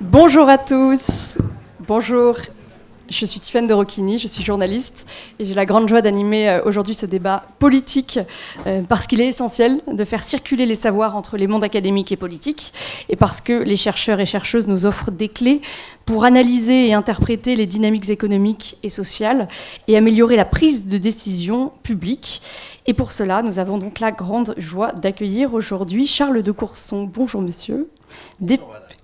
Bonjour à tous. Bonjour. Je suis Tiffaine de Rocchini, je suis journaliste et j'ai la grande joie d'animer aujourd'hui ce débat politique parce qu'il est essentiel de faire circuler les savoirs entre les mondes académiques et politiques et parce que les chercheurs et chercheuses nous offrent des clés pour analyser et interpréter les dynamiques économiques et sociales et améliorer la prise de décision publique. Et pour cela, nous avons donc la grande joie d'accueillir aujourd'hui Charles de Courson. Bonjour monsieur.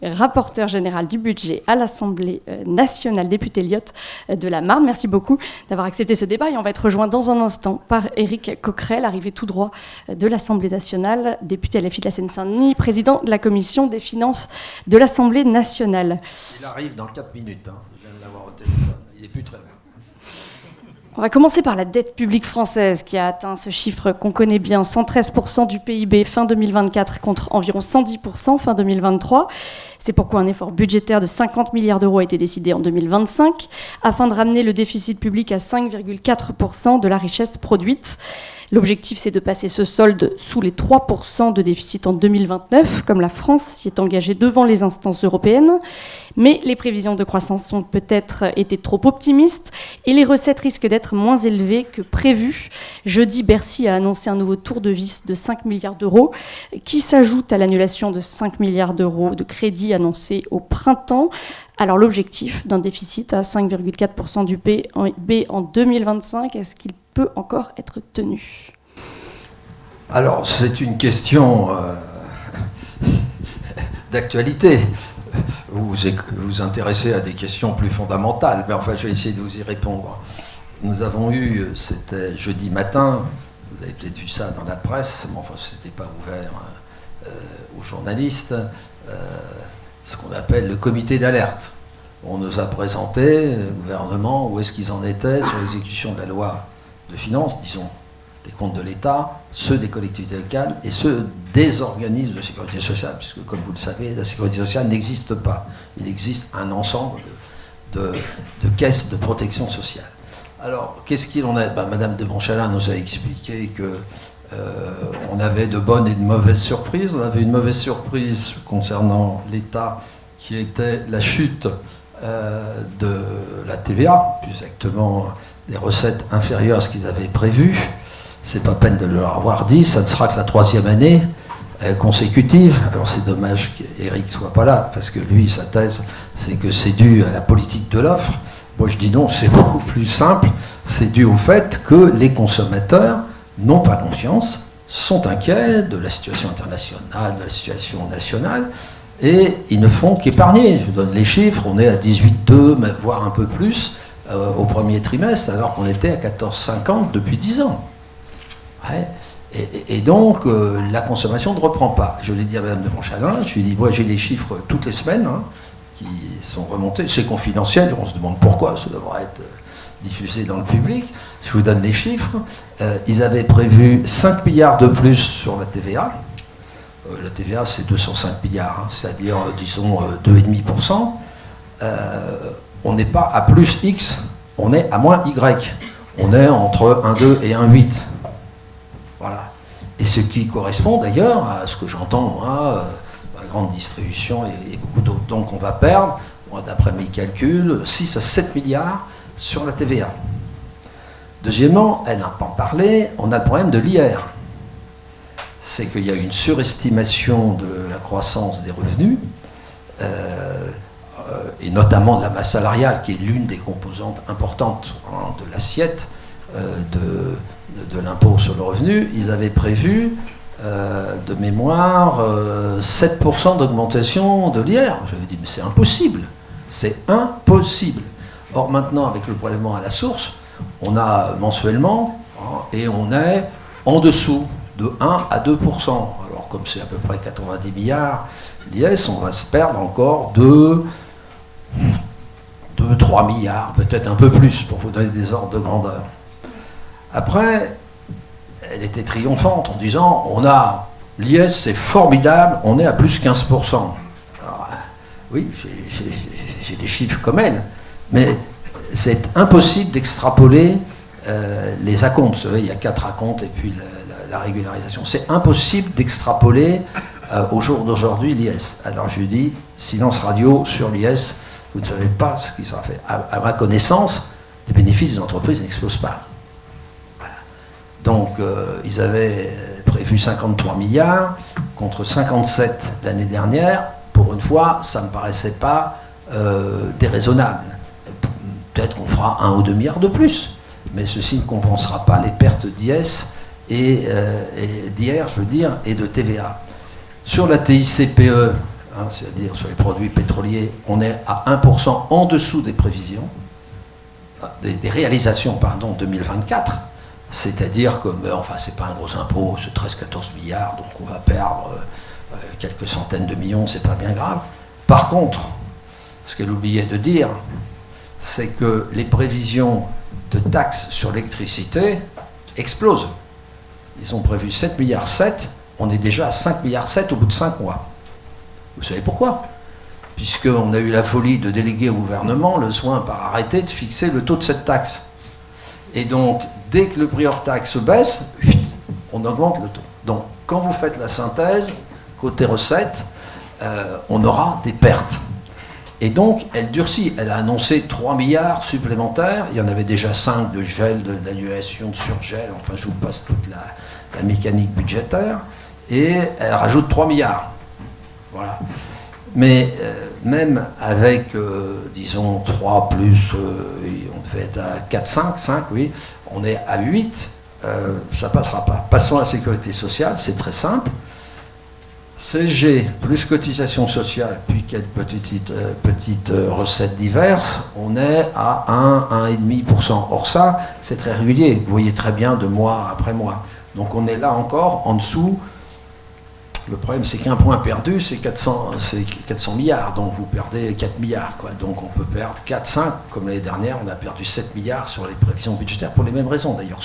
Rapporteur général du budget à l'Assemblée nationale, député Lyotte de la Marne. Merci beaucoup d'avoir accepté ce débat et on va être rejoint dans un instant par Éric Coquerel, arrivé tout droit de l'Assemblée nationale, député LFI de la Seine-Saint-Denis, président de la commission des finances de l'Assemblée nationale. Il arrive dans 4 minutes, hein. Je viens de l'avoir au téléphone, il n'est plus très loin. On va commencer par la dette publique française qui a atteint ce chiffre qu'on connaît bien, 113% du PIB fin 2024 contre environ 110% fin 2023. C'est pourquoi un effort budgétaire de 50 milliards d'euros a été décidé en 2025 afin de ramener le déficit public à 5,4% de la richesse produite. L'objectif, c'est de passer ce solde sous les 3% de déficit en 2029, comme la France s'y est engagée devant les instances européennes. Mais les prévisions de croissance ont peut-être été trop optimistes et les recettes risquent d'être moins élevées que prévu. Jeudi, Bercy a annoncé un nouveau tour de vis de 5 milliards d'euros qui s'ajoute à l'annulation de 5 milliards d'euros de crédits annoncés au printemps. Alors l'objectif d'un déficit à 5,4% du PIB en 2025, est-ce qu'il peut encore être tenu ? Alors, c'est une question d'actualité. Vous vous intéressez à des questions plus fondamentales, mais enfin, je vais essayer de vous y répondre. Nous avons eu, c'était jeudi matin, vous avez peut-être vu ça dans la presse, mais enfin, ce n'était pas ouvert aux journalistes, ce qu'on appelle le comité d'alerte. On nous a présenté, le gouvernement, où est-ce qu'ils en étaient sur l'exécution de la loi de finances, disons, des comptes de l'État, ceux des collectivités locales et ceux des organismes de sécurité sociale, puisque, comme vous le savez, la sécurité sociale n'existe pas. Il existe un ensemble de caisses de protection sociale. Alors, qu'est-ce qu'il en est ? Madame de Montchalin nous a expliqué que on avait de bonnes et de mauvaises surprises. On avait une mauvaise surprise concernant l'État, qui était la chute de la TVA, plus exactement des recettes inférieures à ce qu'ils avaient prévu. C'est pas peine de leur avoir dit, ça ne sera que la 3e année consécutive. Alors c'est dommage qu'Éric soit pas là, parce que lui, sa thèse, c'est que c'est dû à la politique de l'offre. Moi je dis non, c'est beaucoup plus simple, c'est dû au fait que les consommateurs n'ont pas confiance, sont inquiets de la situation internationale, de la situation nationale, et ils ne font qu'épargner. Je vous donne les chiffres, on est à 18,2, voire un peu plus, au premier trimestre, alors qu'on était à 14,50 depuis 10 ans. Ouais. Et donc, la consommation ne reprend pas. Je l'ai dit à Mme de Montchalin, je lui ai dit, moi j'ai les chiffres toutes les semaines qui sont remontés, c'est confidentiel, on se demande pourquoi, ça devrait être diffusé dans le public. Je vous donne les chiffres. Ils avaient prévu 5 milliards de plus sur la TVA. La TVA, c'est 205 milliards, c'est-à-dire, disons, 2,5%. On n'est pas à plus X, on est à moins Y. On est entre 1,2 et 1,8. Voilà. Et ce qui correspond d'ailleurs à ce que j'entends, moi, la grande distribution et beaucoup d'autres. Donc on va perdre, moi, d'après mes calculs, 6 à 7 milliards sur la TVA. Deuxièmement, elle n'a pas parlé, on a le problème de l'IR. C'est qu'il y a une surestimation de la croissance des revenus, et notamment de la masse salariale, qui est l'une des composantes importantes de l'assiette de l'impôt sur le revenu. Ils avaient prévu, de mémoire, 7% d'augmentation de l'IR. J'avais dit, mais c'est impossible. C'est impossible. Or, maintenant, avec le prélèvement à la source, on a mensuellement, et on est en dessous de 1 à 2%. Alors, comme c'est à peu près 90 milliards d'IS, on va se perdre encore de 2-3 milliards, peut-être un peu plus, pour vous donner des ordres de grandeur. Après, elle était triomphante en disant, on a l'IS, c'est formidable, on est à plus 15%. Alors, oui, j'ai des chiffres comme elle, mais c'est impossible d'extrapoler les acomptes. Vous savez, il y a 4 acomptes et puis la régularisation. C'est impossible d'extrapoler au jour d'aujourd'hui l'IS. Alors je lui dis, silence radio sur l'IS, vous ne savez pas ce qui sera fait. À ma connaissance, les bénéfices des entreprises n'explosent pas. Voilà. Donc ils avaient prévu 53 milliards contre 57 l'année dernière. Pour une fois, ça ne me paraissait pas déraisonnable. Peut-être qu'on fera 1 ou 2 milliards de plus, mais ceci ne compensera pas les pertes d'IS et d'IR, je veux dire, et de TVA. Sur la TICPE, c'est-à-dire sur les produits pétroliers, on est à 1% en dessous des prévisions, des réalisations, pardon, 2024. C'est-à-dire que, enfin, c'est pas un gros impôt, c'est 13-14 milliards, donc on va perdre quelques centaines de millions, c'est pas bien grave. Par contre, ce qu'elle oubliait de dire, c'est que les prévisions de taxes sur l'électricité explosent. Ils ont prévu 7,7 milliards, on est déjà à 5,7 milliards au bout de 5 mois. Vous savez pourquoi? Puisqu'on a eu la folie de déléguer au gouvernement le soin par arrêté de fixer le taux de cette taxe. Et donc, dès que le prix hors taxe baisse, on augmente le taux. Donc, quand vous faites la synthèse, côté recettes, on aura des pertes. Et donc, elle durcit. Elle a annoncé 3 milliards supplémentaires. Il y en avait déjà 5 de gel, d'annulation, de surgel. Enfin, je vous passe toute la mécanique budgétaire. Et elle rajoute 3 milliards. Voilà. Mais même avec, disons, 3 plus, on devait être à 4, 5, oui, on est à 8, ça ne passera pas. Passons à la sécurité sociale, c'est très simple. CSG plus cotisation sociale, puis quelques petites recettes diverses, on est à 1,5%. Or ça, c'est très régulier, vous voyez très bien de mois après mois. Donc on est là encore en dessous. Le problème, c'est qu'un point perdu, c'est 400 milliards, donc vous perdez 4 milliards. Quoi. Donc on peut perdre 4, 5, comme l'année dernière, on a perdu 7 milliards sur les prévisions budgétaires, pour les mêmes raisons, d'ailleurs,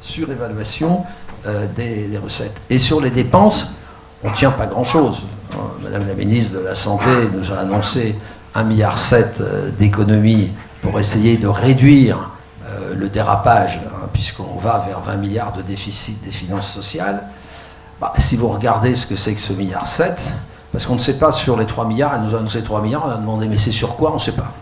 surévaluation des recettes. Et sur les dépenses, on ne tient pas grand-chose. Madame la ministre de la Santé nous a annoncé 1,7 milliard d'économies pour essayer de réduire le dérapage, puisqu'on va vers 20 milliards de déficit des finances sociales. Bah, si vous regardez ce que c'est que ce 1,7 milliard, parce qu'on ne sait pas sur les 3 milliards, elle nous a annoncé 3 milliards, on a demandé mais c'est sur quoi, on ne sait pas.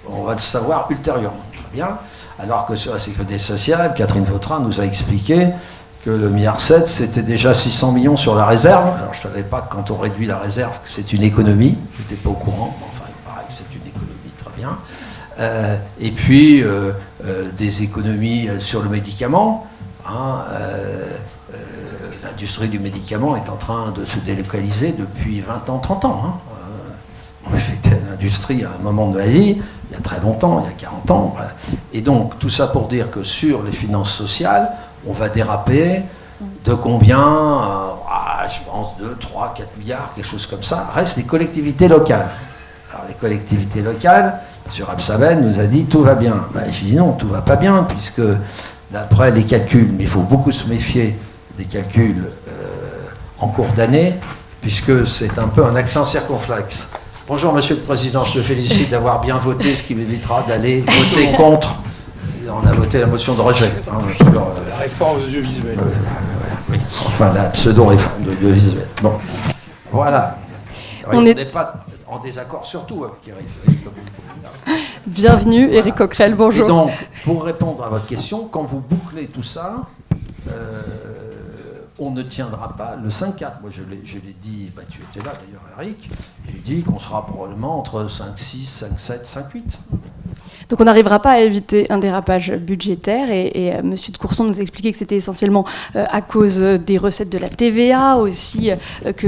On va le savoir ultérieurement, très bien. Alors que sur la sécurité sociale, Catherine Vautrin nous a expliqué que le 1,7 milliard, c'était déjà 600 millions sur la réserve. Alors je ne savais pas que quand on réduit la réserve, que c'est une économie, je n'étais pas au courant, mais enfin il paraît que c'est une économie, très bien. Et puis des économies sur le médicament, l'industrie du médicament est en train de se délocaliser depuis 20 ans, 30 ans. J'étais à l'industrie à un moment de ma vie, il y a très longtemps, il y a 40 ans. Voilà. Et donc, tout ça pour dire que sur les finances sociales, on va déraper de combien je pense 2, 3, 4 milliards, quelque chose comme ça. Restent les collectivités locales. Alors, les collectivités locales, M. Absaben nous a dit tout va bien. Je dis non, tout va pas bien, puisque d'après les calculs, mais il faut beaucoup se méfier des calculs en cours d'année, puisque c'est un peu un accent circonflexe. Bonjour Monsieur le Président, je te félicite d'avoir bien voté, ce qui m'évitera d'aller voter contre. On a voté la motion de rejet. La réforme audiovisuelle. Oui. Enfin, la pseudo-réforme audiovisuelle. Bon, voilà. On n'est pas en désaccord sur tout avec Eric. Bienvenue, Éric Coquerel, bonjour. Et donc, pour répondre à votre question, quand vous bouclez tout ça, on ne tiendra pas le 5-4. Moi, je l'ai dit, tu étais là d'ailleurs, Eric, j'ai dit qu'on sera probablement entre 5-6, 5-7, 5-8. Donc on n'arrivera pas à éviter un dérapage budgétaire et M. de Courson nous a expliqué que c'était essentiellement à cause des recettes de la TVA, aussi que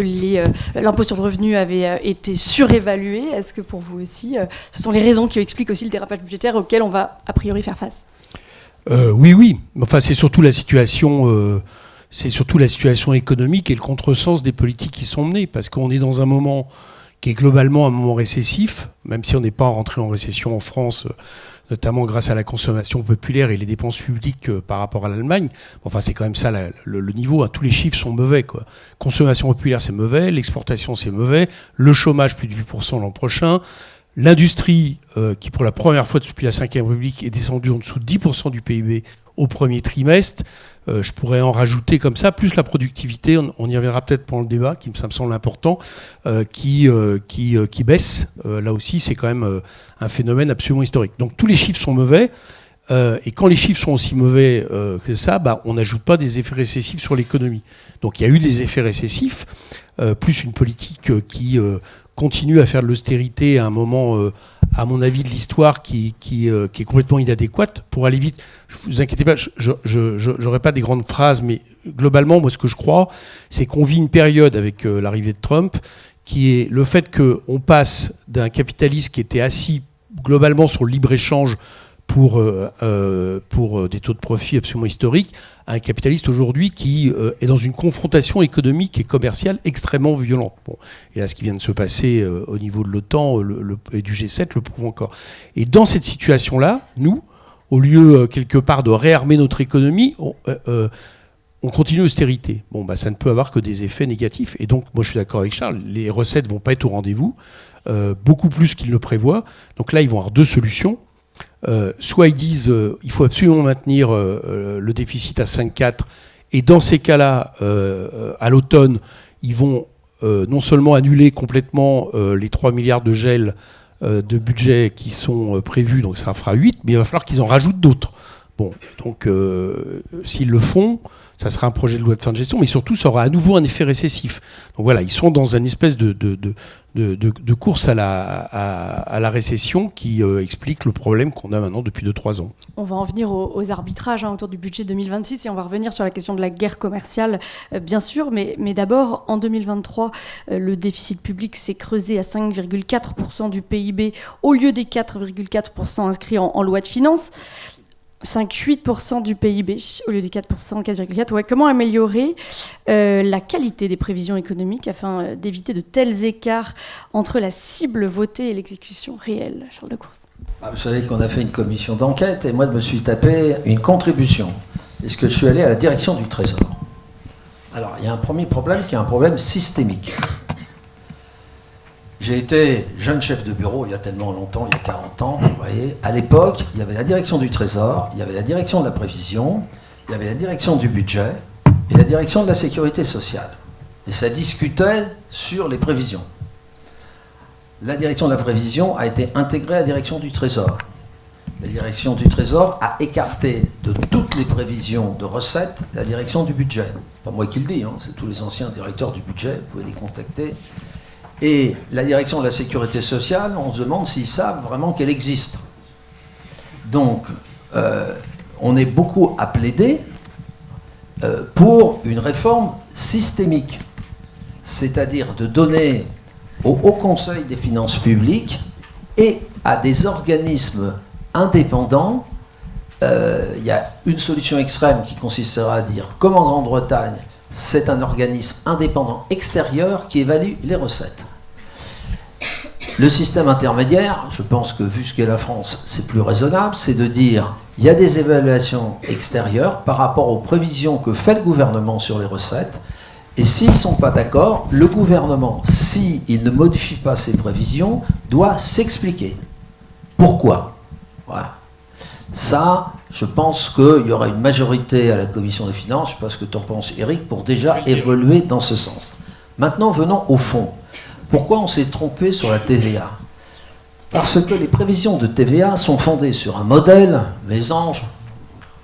l'impôt sur le revenu avait été surévalué. Est-ce que pour vous aussi, ce sont les raisons qui expliquent aussi le dérapage budgétaire auquel on va a priori faire face? Oui. Enfin, c'est surtout la situation... C'est surtout la situation économique et le contresens des politiques qui sont menées, parce qu'on est dans un moment qui est globalement un moment récessif, même si on n'est pas rentré en récession en France, notamment grâce à la consommation populaire et les dépenses publiques par rapport à l'Allemagne. Enfin, c'est quand même ça le niveau. Tous les chiffres sont mauvais, quoi. Consommation populaire, c'est mauvais. L'exportation, c'est mauvais. Le chômage, plus de 8% l'an prochain. L'industrie, qui pour la première fois depuis la Ve République est descendue en dessous de 10% du PIB au premier trimestre. Je pourrais en rajouter comme ça, plus la productivité, on y reviendra peut-être pendant le débat, ça me semble important, qui baisse. Là aussi, c'est quand même un phénomène absolument historique. Donc tous les chiffres sont mauvais, et quand les chiffres sont aussi mauvais que ça, on n'ajoute pas des effets récessifs sur l'économie. Donc il y a eu des effets récessifs, plus une politique qui continue à faire de l'austérité à un moment, à mon avis, de l'histoire qui est complètement inadéquate. Pour aller vite, ne vous inquiétez pas, je n'aurai pas des grandes phrases, mais globalement, moi, ce que je crois, c'est qu'on vit une période avec l'arrivée de Trump, qui est le fait qu'on passe d'un capitalisme qui était assis globalement sur le libre-échange pour des taux de profit absolument historiques, à un capitaliste aujourd'hui qui est dans une confrontation économique et commerciale extrêmement violente. Bon, et là, ce qui vient de se passer au niveau de l'OTAN et du G7 le prouve encore. Et dans cette situation-là, nous, au lieu quelque part de réarmer notre économie, on continue l'austérité. Bon, ça ne peut avoir que des effets négatifs. Et donc, moi, je suis d'accord avec Charles, les recettes ne vont pas être au rendez-vous, beaucoup plus qu'ils le prévoient. Donc là, ils vont avoir deux solutions. Soit ils disent il faut absolument maintenir le déficit à 5,4, et dans ces cas-là, à l'automne, ils vont non seulement annuler complètement les 3 milliards de gel de budget qui sont prévus, donc ça fera 8, mais il va falloir qu'ils en rajoutent d'autres. Bon, donc s'ils le font, ça sera un projet de loi de fin de gestion, mais surtout ça aura à nouveau un effet récessif. Donc voilà, ils sont dans une espèce de course à la récession qui explique le problème qu'on a maintenant depuis 2-3 ans. On va en venir aux arbitrages autour du budget 2026 et on va revenir sur la question de la guerre commerciale, bien sûr, mais d'abord, en 2023, le déficit public s'est creusé à 5,4% du PIB au lieu des 4,4% inscrits en loi de finances. 5,8% du PIB au lieu des 4%, 4,4%. Ouais, comment améliorer la qualité des prévisions économiques afin d'éviter de tels écarts entre la cible votée et l'exécution réelle, Charles Decourse? Vous savez qu'on a fait une commission d'enquête et moi je me suis tapé une contribution puisque je suis allé à la direction du Trésor. Alors il y a un premier problème qui est un problème systémique. J'ai été jeune chef de bureau il y a tellement longtemps, il y a 40 ans, vous voyez. À l'époque, il y avait la direction du Trésor, il y avait la direction de la prévision, il y avait la direction du budget et la direction de la sécurité sociale. Et ça discutait sur les prévisions. La direction de la prévision a été intégrée à la direction du Trésor. La direction du Trésor a écarté de toutes les prévisions de recettes la direction du budget. Pas moi qui le dis, c'est tous les anciens directeurs du budget, vous pouvez les contacter. Et la direction de la sécurité sociale, on se demande s'ils savent vraiment qu'elle existe. Donc, on est beaucoup à plaider pour une réforme systémique, c'est-à-dire de donner au Haut Conseil des finances publiques et à des organismes indépendants, il y a une solution extrême qui consistera à dire, comme en Grande-Bretagne, c'est un organisme indépendant extérieur qui évalue les recettes. Le système intermédiaire, je pense que vu ce qu'est la France, c'est plus raisonnable, c'est de dire il y a des évaluations extérieures par rapport aux prévisions que fait le gouvernement sur les recettes, et s'ils ne sont pas d'accord, le gouvernement, s'il ne modifie pas ses prévisions, doit s'expliquer. Pourquoi? Voilà. Ça, je pense qu'il y aura une majorité à la Commission des finances, je ne sais pas ce que tu en penses Eric, pour déjà évoluer dans ce sens. Maintenant, venons au fond. Pourquoi on s'est trompé sur la TVA? Parce que les prévisions de TVA sont fondées sur un modèle, Mésange,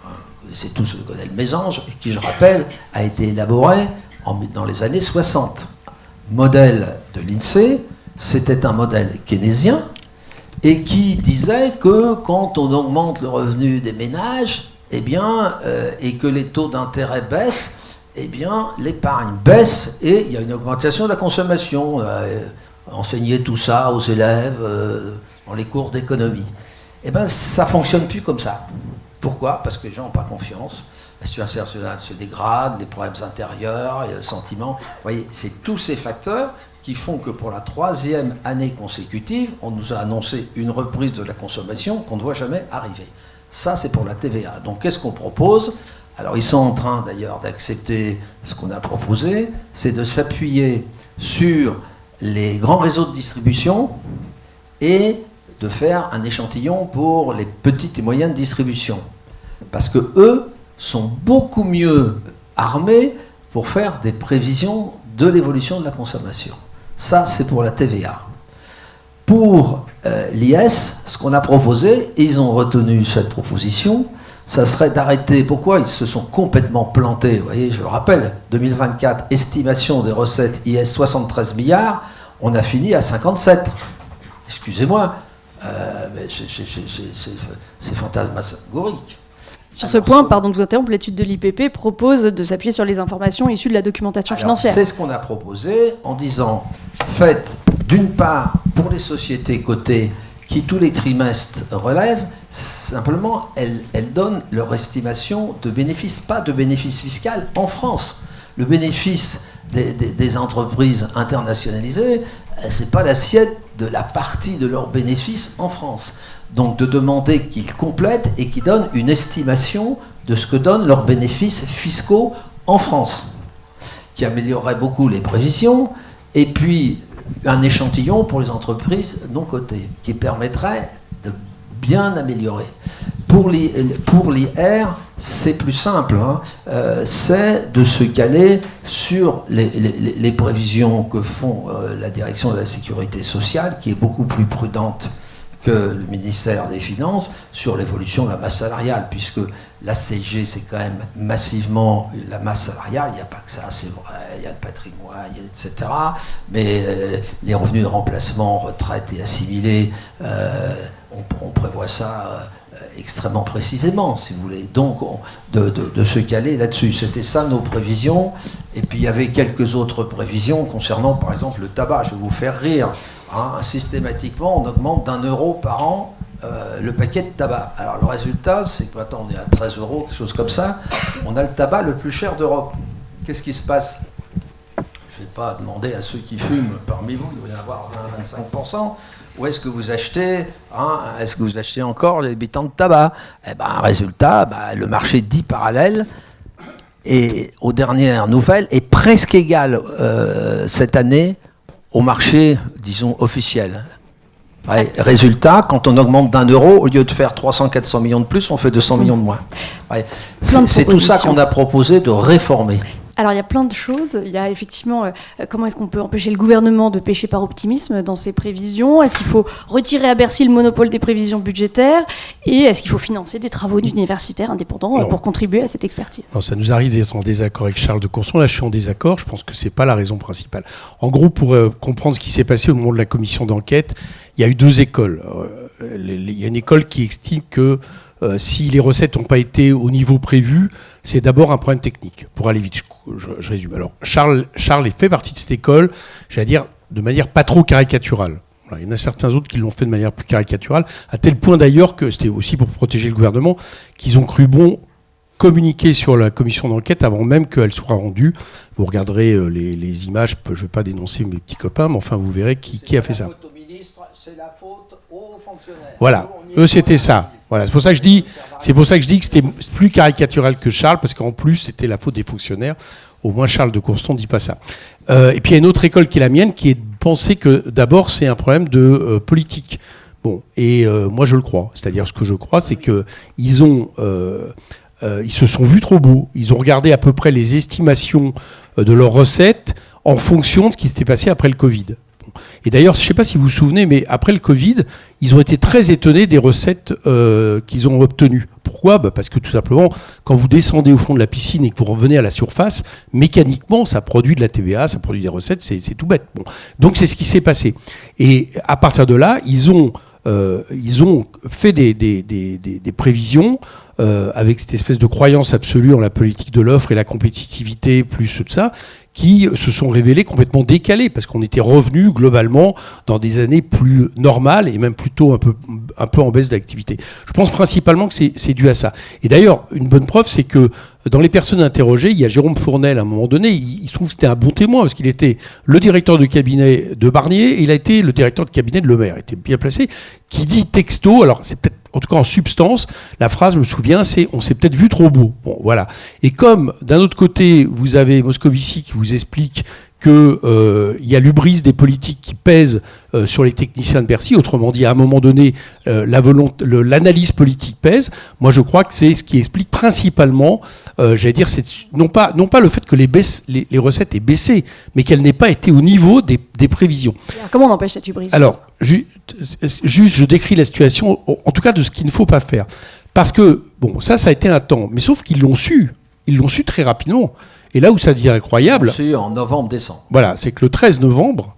vous connaissez tous le modèle Mésange, qui, je rappelle, a été élaboré dans les années 60. Modèle de l'INSEE, c'était un modèle keynésien, et qui disait que quand on augmente le revenu des ménages, et que les taux d'intérêt baissent, l'épargne baisse et il y a une augmentation de la consommation. Enseigner tout ça aux élèves dans les cours d'économie. Ça ne fonctionne plus comme ça. Pourquoi? Parce que les gens n'ont pas confiance. La situation nationale se dégrade, les problèmes intérieurs, le sentiment. Vous voyez, c'est tous ces facteurs qui font que pour la 3e année consécutive, on nous a annoncé une reprise de la consommation qu'on ne voit jamais arriver. Ça, c'est pour la TVA. Donc, qu'est-ce qu'on propose? Alors, ils sont en train d'ailleurs d'accepter ce qu'on a proposé, c'est de s'appuyer sur les grands réseaux de distribution et de faire un échantillon pour les petites et moyennes distributions. Parce que eux, sont beaucoup mieux armés pour faire des prévisions de l'évolution de la consommation. Ça, c'est pour la TVA. Pour l'IS, ce qu'on a proposé, et ils ont retenu cette proposition, ça serait d'arrêter. Pourquoi ils se sont complètement plantés? Vous voyez, je le rappelle, 2024, estimation des recettes IS 73 milliards, on a fini à 57. Excusez-moi, mais c'est fantasmagorique. Sur ce point, pardon de vous interrompre, l'étude de l'IPP propose de s'appuyer sur les informations issues de la documentation financière. C'est ce qu'on a proposé en disant, faites d'une part pour les sociétés cotées qui tous les trimestres relèvent, simplement elles donnent leur estimation de bénéfices, pas de bénéfice fiscal en France. Le bénéfice des entreprises internationalisées, c'est pas l'assiette de la partie de leurs bénéfices en France. Donc de demander qu'ils complètent et qu'ils donnent une estimation de ce que donnent leurs bénéfices fiscaux en France, qui améliorerait beaucoup les prévisions, et puis un échantillon pour les entreprises non cotées, qui permettrait de bien améliorer. Pour l'IR, c'est plus simple, hein. C'est de se caler sur les prévisions que font la direction de la sécurité sociale, qui est beaucoup plus prudente que le ministère des Finances sur l'évolution de la masse salariale, puisque la CSG, c'est quand même massivement la masse salariale. Il n'y a pas que ça, c'est vrai, il y a le patrimoine, etc. Mais les revenus de remplacement, retraite et assimilés, on prévoit ça extrêmement précisément, si vous voulez. Donc, de se caler là-dessus. C'était ça nos prévisions. Et puis, il y avait quelques autres prévisions concernant, par exemple, le tabac. Je vais vous faire rire. Hein, systématiquement, on augmente d'€1 par an le paquet de tabac. Alors, le résultat, c'est que maintenant, on est à 13 €, quelque chose comme ça. On a le tabac le plus cher d'Europe. Qu'est-ce qui se passe? Je ne vais pas demander à ceux qui fument parmi vous, il doit y en avoir 20-25%. Où est-ce que vous achetez, hein, est-ce que vous achetez encore les habitants de tabac? Eh ben, résultat, le marché dit parallèle, et aux dernières nouvelles, est presque égal cette année au marché, disons, officiel. Ouais, résultat, quand on augmente d'€1, au lieu de faire 300-400 millions de plus, on fait 200 millions de moins. Ouais. C'est tout ça qu'on a proposé de réformer. Alors il y a plein de choses. Il y a effectivement comment est-ce qu'on peut empêcher le gouvernement de pêcher par optimisme dans ses prévisions? Est-ce qu'il faut retirer à Bercy le monopole des prévisions budgétaires? Et est-ce qu'il faut financer des travaux d'universitaires indépendants pour contribuer à cette expertise? Non, ça nous arrive d'être en désaccord avec Charles de Courson. Là, je suis en désaccord. Je pense que c'est pas la raison principale. En gros, pour comprendre ce qui s'est passé au moment de la commission d'enquête, il y a eu deux écoles. Il y a une école qui estime que si les recettes n'ont pas été au niveau prévu, c'est d'abord un problème technique. Pour aller vite, je résume. Alors, Charles fait partie de cette école, j'allais dire, de manière pas trop caricaturale. Voilà, il y en a certains autres qui l'ont fait de manière plus caricaturale, à tel point d'ailleurs que c'était aussi pour protéger le gouvernement, qu'ils ont cru bon communiquer sur la commission d'enquête avant même qu'elle soit rendue. Vous regarderez les images, je ne vais pas dénoncer mes petits copains, mais enfin vous verrez qui a fait ça. C'est la faute aux fonctionnaires. Voilà, eux c'était ça. Voilà, c'est pour ça que je dis que c'était plus caricatural que Charles, parce qu'en plus c'était la faute des fonctionnaires. Au moins Charles de Courson ne dit pas ça. Et puis il y a une autre école qui est la mienne, qui est de penser que d'abord c'est un problème de politique. Bon, et moi je le crois. C'est-à-dire ce que je crois, c'est que ils se sont vus trop beaux. Ils ont regardé à peu près les estimations de leurs recettes en fonction de ce qui s'était passé après le Covid. Et d'ailleurs, je ne sais pas si vous vous souvenez, mais après le Covid, ils ont été très étonnés des recettes qu'ils ont obtenues. Pourquoi ? Parce que tout simplement, quand vous descendez au fond de la piscine et que vous revenez à la surface, mécaniquement, ça produit de la TVA, ça produit des recettes, c'est tout bête. Bon. Donc c'est ce qui s'est passé. Et à partir de là, ils ont fait des prévisions avec cette espèce de croyance absolue en la politique de l'offre et la compétitivité, plus tout ça, qui se sont révélées complètement décalées, parce qu'on était revenu globalement dans des années plus normales et même plutôt un peu en baisse d'activité. Je pense principalement que c'est dû à ça. Et d'ailleurs, une bonne preuve, c'est que dans les personnes interrogées, il y a Jérôme Fournel, à un moment donné, il se trouve que c'était un bon témoin, parce qu'il était le directeur de cabinet de Barnier, et il a été le directeur de cabinet de Le Maire, il était bien placé, qui dit texto, alors c'est peut-être, en tout cas en substance, la phrase, je me souviens, c'est « on s'est peut-être vu trop beau ». Bon, voilà. Et comme, d'un autre côté, vous avez Moscovici qui vous explique qu'il y a l'hubris des politiques qui pèsent sur les techniciens de Bercy. Autrement dit, à un moment donné, l'analyse politique pèse. Moi, je crois que c'est ce qui explique principalement, j'allais dire, non pas le fait que les recettes aient baissé, mais qu'elles n'aient pas été au niveau des prévisions. Alors, comment on empêche cette hubris? Alors, juste, je décris la situation, en tout cas, de ce qu'il ne faut pas faire. Parce que, bon, ça a été un temps. Mais sauf qu'ils l'ont su. Ils l'ont su très rapidement. Et là où ça devient incroyable... C'est en novembre-décembre. Voilà, c'est que le 13 novembre,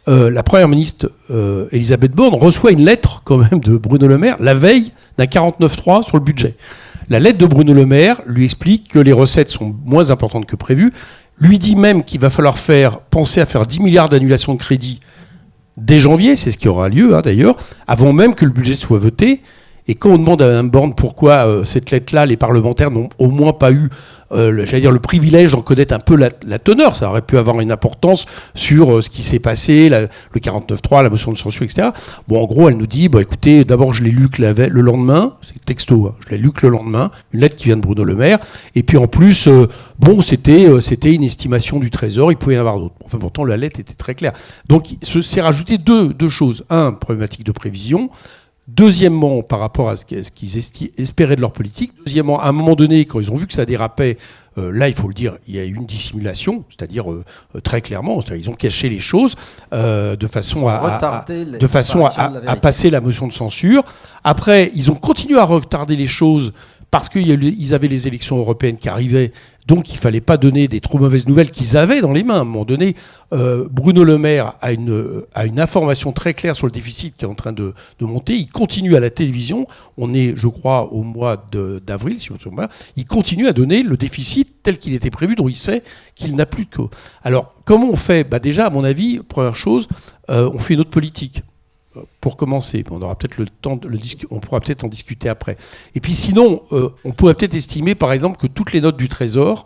la Première ministre Elisabeth Borne reçoit une lettre quand même de Bruno Le Maire la veille d'un 49.3 sur le budget. La lettre de Bruno Le Maire lui explique que les recettes sont moins importantes que prévu, lui dit même qu'il va falloir penser à faire 10 milliards d'annulations de crédit dès janvier, c'est ce qui aura lieu d'ailleurs, avant même que le budget soit voté. Et quand on demande à Mme Borne pourquoi cette lettre-là, les parlementaires n'ont au moins pas eu le privilège d'en connaître un peu la teneur, ça aurait pu avoir une importance sur ce qui s'est passé, le 49.3, la motion de censure, etc. Bon, en gros, elle nous dit, écoutez, d'abord, je l'ai lu que le lendemain, c'est texto, je l'ai lu que le lendemain, une lettre qui vient de Bruno Le Maire, et puis en plus, c'était une estimation du Trésor, il pouvait y en avoir d'autres. Enfin, pourtant, la lettre était très claire. Donc, c'est rajouté deux choses. Un, problématique de prévision. Deuxièmement, par rapport à ce qu'ils espéraient de leur politique. Deuxièmement, à un moment donné, quand ils ont vu que ça dérapait, là, il faut le dire, il y a eu une dissimulation, c'est-à-dire très clairement, ils ont caché les choses de façon à passer la motion de censure. Après, ils ont continué à retarder les choses parce qu'ils avaient les élections européennes qui arrivaient. Donc, il ne fallait pas donner des trop mauvaises nouvelles qu'ils avaient dans les mains. À un moment donné, Bruno Le Maire a une information très claire sur le déficit qui est en train de monter. Il continue à la télévision. On est, je crois, au mois d'avril, si je me souviens bien. Il continue à donner le déficit tel qu'il était prévu, dont il sait qu'il n'a plus de co. Alors, comment on fait ? Déjà, à mon avis, première chose, on fait une autre politique. Pour commencer, on aura peut-être le temps on pourra peut-être en discuter après. Et puis sinon, on pourrait peut-être estimer, par exemple, que toutes les notes du Trésor,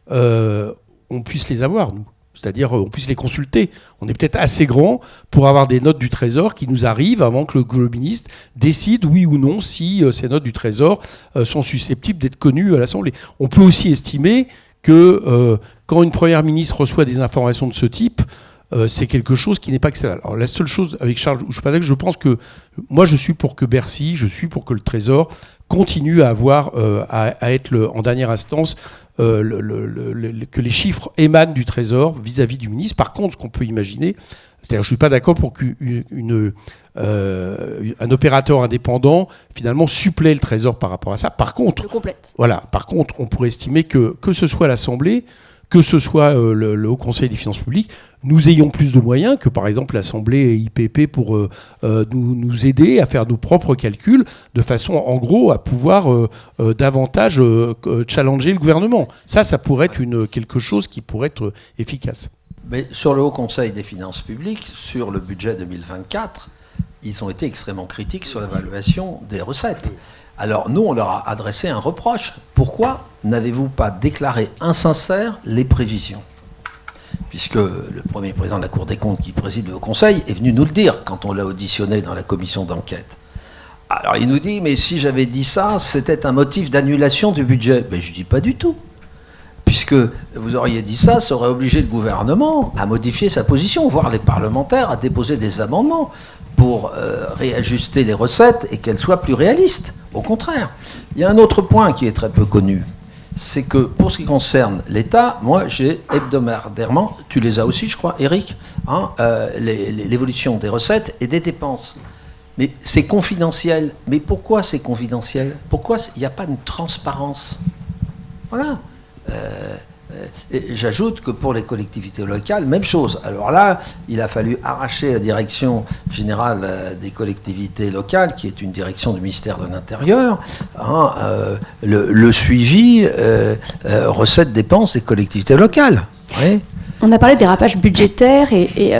on puisse les avoir, nous. C'est-à-dire, on puisse les consulter. On est peut-être assez grand pour avoir des notes du Trésor qui nous arrivent avant que le ministre décide, oui ou non, si ces notes du Trésor sont susceptibles d'être connues à l'Assemblée. On peut aussi estimer que quand une première ministre reçoit des informations de ce type, c'est quelque chose qui n'est pas exceptionnel. Alors la seule chose avec Charles, je pense que moi je suis pour que Bercy, je suis pour que le Trésor continue à avoir, à être en dernière instance, que les chiffres émanent du Trésor vis-à-vis du ministre. Par contre, ce qu'on peut imaginer, c'est-à-dire je ne suis pas d'accord pour qu'un opérateur indépendant finalement supplée le Trésor par rapport à ça. Par contre, on pourrait estimer que ce soit l'Assemblée, que ce soit le Haut Conseil des finances publiques, nous ayons plus de moyens que, par exemple, l'Assemblée et IPP pour nous aider à faire nos propres calculs, de façon, en gros, à pouvoir davantage challenger le gouvernement. Ça pourrait être quelque chose qui pourrait être efficace. Mais sur le Haut Conseil des finances publiques, sur le budget 2024, ils ont été extrêmement critiques sur l'évaluation des recettes. Alors, nous, on leur a adressé un reproche. Pourquoi n'avez-vous pas déclaré insincères les prévisions ? Puisque le premier président de la Cour des comptes qui préside le Haut Conseil est venu nous le dire quand on l'a auditionné dans la commission d'enquête. Alors, il nous dit, mais si j'avais dit ça, c'était un motif d'annulation du budget. Mais je ne dis pas du tout. Puisque vous auriez dit ça, ça aurait obligé le gouvernement à modifier sa position, voire les parlementaires à déposer des amendements pour réajuster les recettes et qu'elles soient plus réalistes. Au contraire. Il y a un autre point qui est très peu connu. C'est que pour ce qui concerne l'État, moi j'ai hebdomadairement, tu les as aussi je crois Eric, l'évolution des recettes et des dépenses. Mais c'est confidentiel. Mais pourquoi c'est confidentiel ? Pourquoi il n'y a pas une transparence ? Voilà. Et j'ajoute que pour les collectivités locales, même chose. Alors là, il a fallu arracher la direction générale des collectivités locales, qui est une direction du ministère de l'Intérieur, le suivi recettes-dépenses des collectivités locales. Oui. On a parlé des dérapages budgétaires et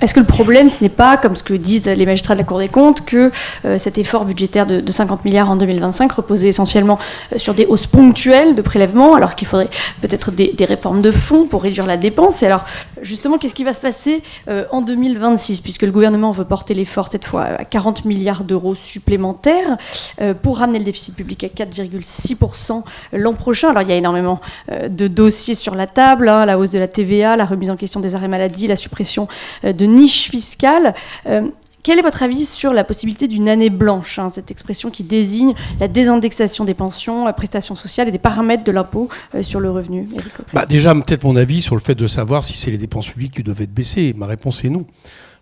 Est-ce que le problème, ce n'est pas, comme ce que disent les magistrats de la Cour des comptes, que cet effort budgétaire de 50 milliards en 2025 reposait essentiellement sur des hausses ponctuelles de prélèvements, alors qu'il faudrait peut-être des réformes de fond pour réduire la dépense? Et alors, justement, qu'est-ce qui va se passer en 2026, puisque le gouvernement veut porter l'effort cette fois à 40 milliards d'euros supplémentaires pour ramener le déficit public à 4,6% l'an prochain? Alors, il y a énormément de dossiers sur la table, hein, la hausse de la TVA, la remise en question des arrêts maladie, la suppression de niche fiscale. Quel est votre avis sur la possibilité d'une année blanche, hein, cette expression qui désigne la désindexation des pensions, la prestation sociale et des paramètres de l'impôt sur le revenu? Déjà, peut-être mon avis sur le fait de savoir si c'est les dépenses publiques qui doivent être baissées. Ma réponse est non.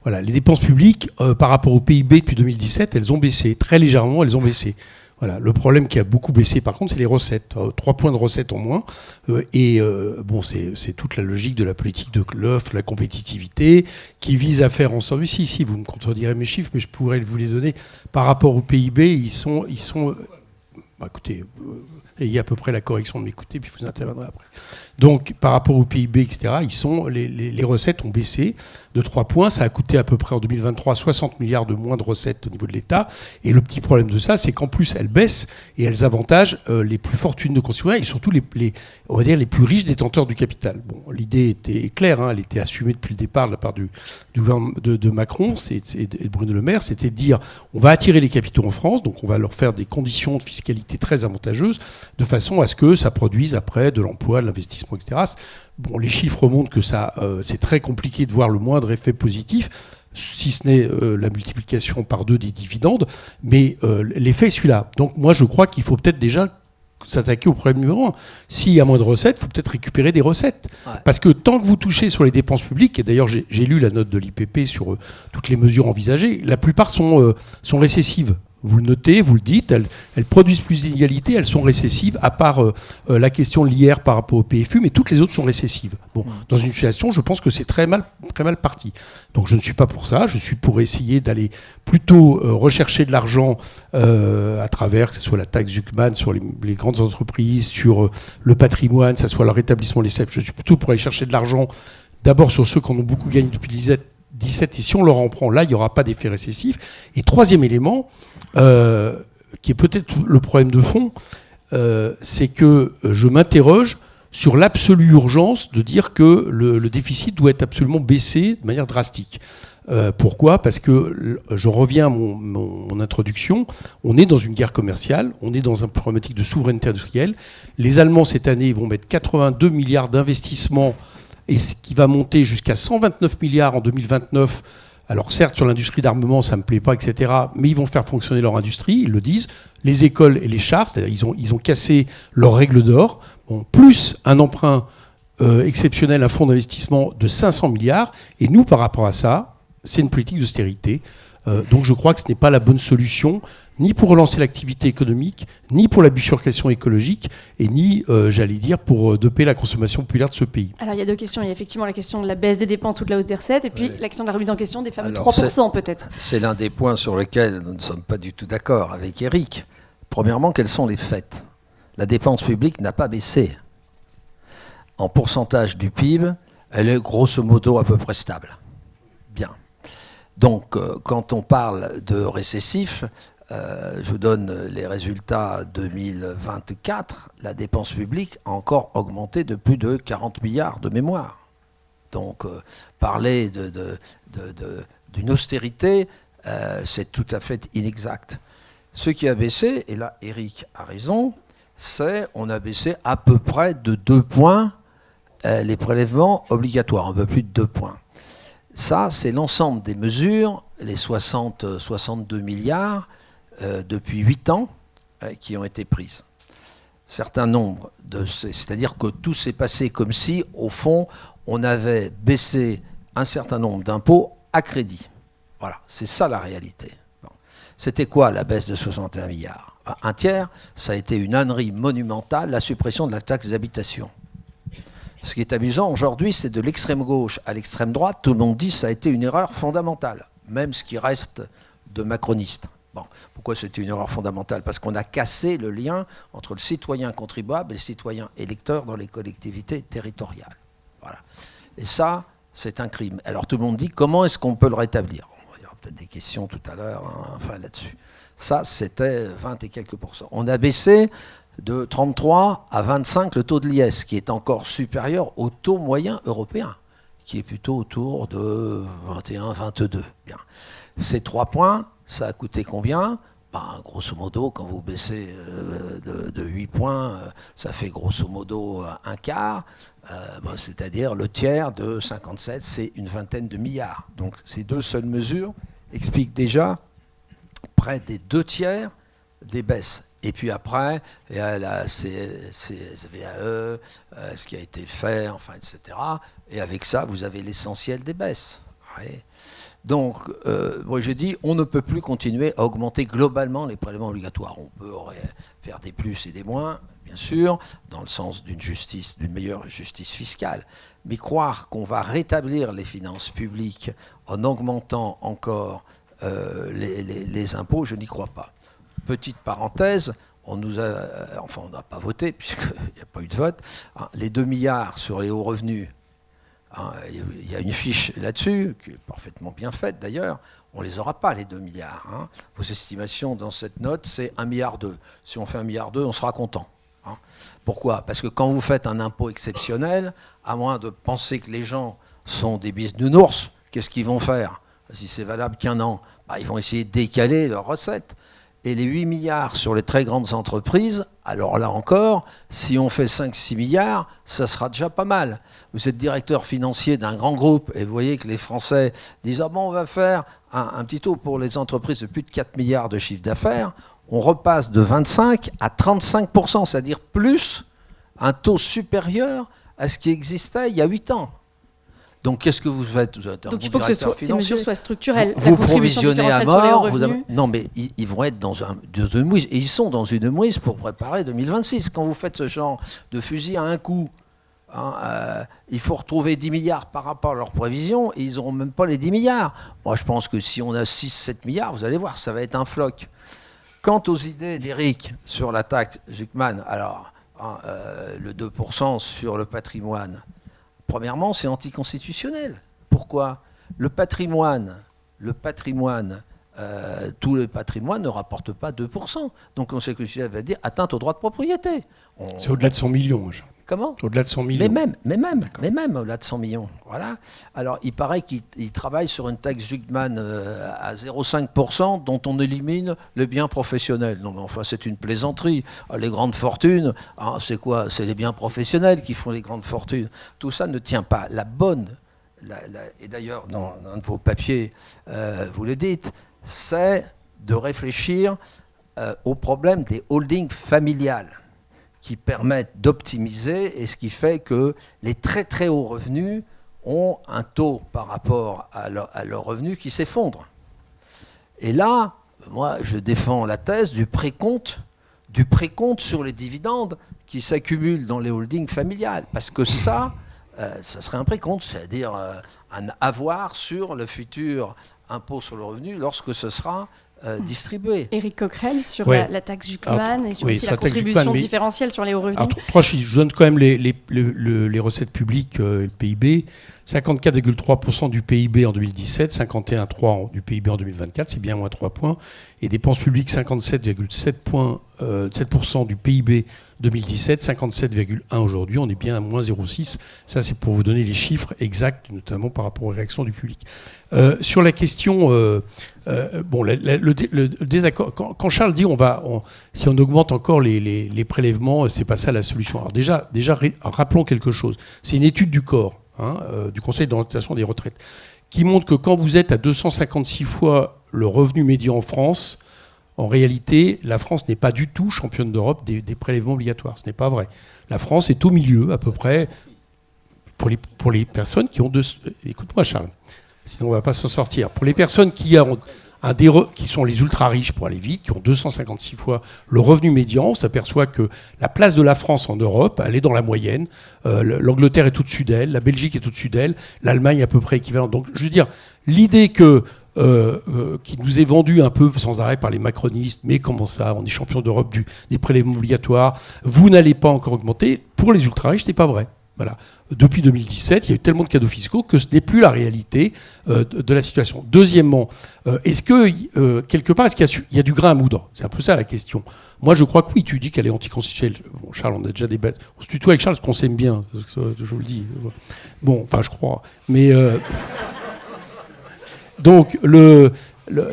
Voilà, les dépenses publiques, par rapport au PIB depuis 2017, elles ont baissé. Très légèrement, elles ont baissé. Voilà. Le problème qui a beaucoup baissé, par contre, c'est les recettes. 3 points de recettes en moins. C'est toute la logique de la politique de l'offre, la compétitivité, qui vise à faire en sorte... Si, vous me contredirez mes chiffres, mais je pourrais vous les donner. Par rapport au PIB, ils sont écoutez, ayez à peu près la correction de m'écouter, puis vous interviendrez après. Donc, par rapport au PIB, etc., les recettes ont baissé de 3 points. Ça a coûté à peu près en 2023 60 milliards de moins de recettes au niveau de l'État. Et le petit problème de ça, c'est qu'en plus, elles baissent et elles avantagent les plus fortunés de concitoyens et surtout on va dire les plus riches détenteurs du capital. Bon, l'idée était claire, hein, elle était assumée depuis le départ de la part du gouvernement de Macron et de Bruno Le Maire, c'était de dire on va attirer les capitaux en France, donc on va leur faire des conditions de fiscalité très avantageuses, de façon à ce que ça produise après de l'emploi, de l'investissement, etc. Bon, les chiffres montrent que c'est très compliqué de voir le moindre effet positif, si ce n'est la multiplication par 2 des dividendes, mais l'effet est celui-là. Donc moi, je crois qu'il faut peut-être déjà s'attaquer au problème numéro 1. S'il y a moins de recettes, il faut peut-être récupérer des recettes. Ouais. Parce que tant que vous touchez sur les dépenses publiques, et d'ailleurs j'ai lu la note de l'IPP sur toutes les mesures envisagées, la plupart sont récessives. Vous le notez, vous le dites, elles produisent plus d'inégalités, elles sont récessives, à part la question de l'IR par rapport au PFU, mais toutes les autres sont récessives. Bon, dans une situation, je pense que c'est très mal parti. Donc je ne suis pas pour ça, je suis pour essayer d'aller plutôt rechercher de l'argent à travers, que ce soit la taxe Zuckman sur les grandes entreprises, sur le patrimoine, que ce soit le rétablissement des CEF. Je suis plutôt pour aller chercher de l'argent d'abord sur ceux qui en ont beaucoup gagné depuis 17, et si on leur en prend, là, il n'y aura pas d'effet récessif. Et troisième élément, qui est peut-être le problème de fond, c'est que je m'interroge sur l'absolue urgence de dire que le déficit doit être absolument baissé de manière drastique. Pourquoi ? Parce que, je reviens à mon introduction, on est dans une guerre commerciale, on est dans une problématique de souveraineté industrielle. Les Allemands, cette année, vont mettre 82 milliards d'investissements, et ce qui va monter jusqu'à 129 milliards en 2029. Alors certes, sur l'industrie d'armement, ça ne me plaît pas, etc., mais ils vont faire fonctionner leur industrie, ils le disent. Les écoles et les chars, c'est-à-dire ils ont cassé leurs règles d'or, plus un emprunt exceptionnel, un fonds d'investissement de 500 milliards, et nous, par rapport à ça, c'est une politique d'austérité. Donc je crois que ce n'est pas la bonne solution, ni pour relancer l'activité économique, ni pour la bifurcation écologique, et ni, j'allais dire, pour doper la consommation populaire de ce pays. Alors il y a 2 questions. Il y a effectivement la question de la baisse des dépenses ou de la hausse des recettes, et puis la question de la remise en question des fameux 3% peut-être. C'est l'un des points sur lesquels nous ne sommes pas du tout d'accord avec Éric. Premièrement, quels sont les faits ? La dépense publique n'a pas baissé. En pourcentage du PIB, elle est grosso modo à peu près stable. Bien. Donc, quand on parle de récessif, je vous donne les résultats 2024, la dépense publique a encore augmenté de plus de 40 milliards de mémoire. Donc, parler d'une austérité, c'est tout à fait inexact. Ce qui a baissé, et là Éric a raison, c'est on a baissé à peu près de 2 points les prélèvements obligatoires, un peu plus de 2 points. Ça, c'est l'ensemble des mesures, les 62 milliards depuis 8 ans qui ont été prises. Certain nombre c'est-à-dire que tout s'est passé comme si, au fond, on avait baissé un certain nombre d'impôts à crédit. Voilà, c'est ça la réalité. Bon. C'était quoi la baisse de 61 milliards ? Un tiers, ça a été une ânerie monumentale, la suppression de la taxe d'habitation. Ce qui est amusant aujourd'hui, c'est de l'extrême gauche à l'extrême droite, tout le monde dit que ça a été une erreur fondamentale, même ce qui reste de macronistes. Bon, pourquoi c'était une erreur fondamentale ? Parce qu'on a cassé le lien entre le citoyen contribuable et le citoyen électeur dans les collectivités territoriales. Voilà. Et ça c'est un crime. Alors tout le monde dit, comment est-ce qu'on peut le rétablir? Il y aura peut-être des questions tout à l'heure, là-dessus. Ça, c'était 20 et quelques %. On a baissé de 33 à 25 le taux de l'IS, qui est encore supérieur au taux moyen européen, qui est plutôt autour de 21, 22. Bien. Ces 3 points, ça a coûté combien? Grosso modo, quand vous baissez de 8 points, ça fait grosso modo un quart, c'est-à-dire le tiers de 57, c'est une vingtaine de milliards. Donc ces 2 seules mesures expliquent déjà près des 2 tiers des baisses. Et puis après, il y a la CSVAE, ce qui a été fait, etc. Et avec ça, vous avez l'essentiel des baisses. Ouais. Donc, moi je dis, on ne peut plus continuer à augmenter globalement les prélèvements obligatoires. On peut faire des plus et des moins, bien sûr, dans le sens d'une meilleure justice fiscale. Mais croire qu'on va rétablir les finances publiques en augmentant encore les impôts, je n'y crois pas. Petite parenthèse, on n'a pas voté, puisqu'il n'y a pas eu de vote, les 2 milliards sur les hauts revenus. Il y a une fiche là-dessus, qui est parfaitement bien faite d'ailleurs. On ne les aura pas, les 2 milliards. Vos estimations dans cette note, c'est 1,2 milliard. Si on fait 1,2 milliard, on sera content. Pourquoi? Parce que quand vous faites un impôt exceptionnel, à moins de penser que les gens sont des bisounours, qu'est-ce qu'ils vont faire? Si c'est valable qu'1 an, ils vont essayer de décaler leurs recettes. Et les 8 milliards sur les très grandes entreprises, alors là encore, si on fait 5-6 milliards, ça sera déjà pas mal. Vous êtes directeur financier d'un grand groupe et vous voyez que les Français disent « on va faire un petit taux pour les entreprises de plus de 4 milliards de chiffre d'affaires ». On repasse de 25 à 35%, c'est-à-dire plus un taux supérieur à ce qui existait il y a 8 ans. Donc, qu'est-ce que vous faites? Vous êtes Donc, il faut que ces mesures soient structurelles. Vous provisionnez à mort. Non, mais ils vont être dans une mouise. Et ils sont dans une mouise pour préparer 2026. Quand vous faites ce genre de fusil à un coup, il faut retrouver 10 milliards par rapport à leurs prévisions. Et ils n'auront même pas les 10 milliards. Moi, je pense que si on a 6-7 milliards, vous allez voir, ça va être un floc. Quant aux idées d'Éric sur la taxe Zuckman, alors, le 2% sur le patrimoine, premièrement, c'est anticonstitutionnel. Pourquoi? Le patrimoine, tout le patrimoine ne rapporte pas 2%. Donc, le Conseil constitutionnel va dire atteinte au droit de propriété. C'est au-delà de 100 millions. Comment? Au-delà de 100 millions. Mais même au-delà de 100 millions. Voilà. Alors, il paraît qu'il travaille sur une taxe Zuckman à 0,5% dont on élimine le bien professionnel. Non, mais enfin, c'est une plaisanterie. Les grandes fortunes, c'est quoi? C'est les biens professionnels qui font les grandes fortunes. Tout ça ne tient pas. Et d'ailleurs, dans un de vos papiers, vous le dites, c'est de réfléchir au problème des holdings familiales, qui permettent d'optimiser, et ce qui fait que les très très hauts revenus ont un taux par rapport à leurs revenus qui s'effondre. Et là, moi, je défends la thèse du précompte sur les dividendes qui s'accumulent dans les holdings familiales, parce que ça serait un précompte, c'est-à-dire un avoir sur le futur impôt sur le revenu lorsque ce sera distribué. Éric Coquerel sur la taxe Zuckman et sur aussi la contribution Zuckman, différentielle sur les hauts revenus. Je donne quand même les recettes publiques, le PIB. 54,3% du PIB en 2017, 51,3% du PIB en 2024, c'est bien moins 3 points. Et dépenses publiques, 57,7% du PIB 2017, 57,1% aujourd'hui, on est bien à moins 0,6%. Ça, c'est pour vous donner les chiffres exacts, notamment par rapport aux réactions du public. Sur la question, le désaccord, quand Charles dit si on augmente encore les prélèvements, c'est pas ça la solution. Alors déjà rappelons quelque chose. C'est une étude du corps, du Conseil d'orientation des retraites, qui montre que quand vous êtes à 256 fois le revenu médian en France, en réalité, la France n'est pas du tout championne d'Europe des prélèvements obligatoires. Ce n'est pas vrai. La France est au milieu, à peu près, pour les personnes qui ont Écoute-moi, Charles, sinon on ne va pas s'en sortir. Pour les personnes qui sont les ultra-riches, pour aller vite, qui ont 256 fois le revenu médian, on s'aperçoit que la place de la France en Europe, elle est dans la moyenne. L'Angleterre est au-dessus d'elle, la Belgique est au-dessus d'elle, l'Allemagne est à peu près équivalente. Donc, je veux dire, l'idée qui nous est vendue un peu sans arrêt par les macronistes, mais comment ça, on est champion d'Europe des prélèvements obligatoires, vous n'allez pas encore augmenter, pour les ultra-riches, ce n'est pas vrai. Voilà. Depuis 2017, il y a eu tellement de cadeaux fiscaux que ce n'est plus la réalité de la situation. Deuxièmement, est-ce que, quelque part, est-ce qu'il y a du grain à moudre? C'est un peu ça la question. Moi, je crois que oui, tu dis qu'elle est anticonstitutionnelle. Bon, Charles, on a déjà débattu. On se tutoie avec Charles parce qu'on s'aime bien, je vous le dis. Bon, enfin, je crois. Mais... donc,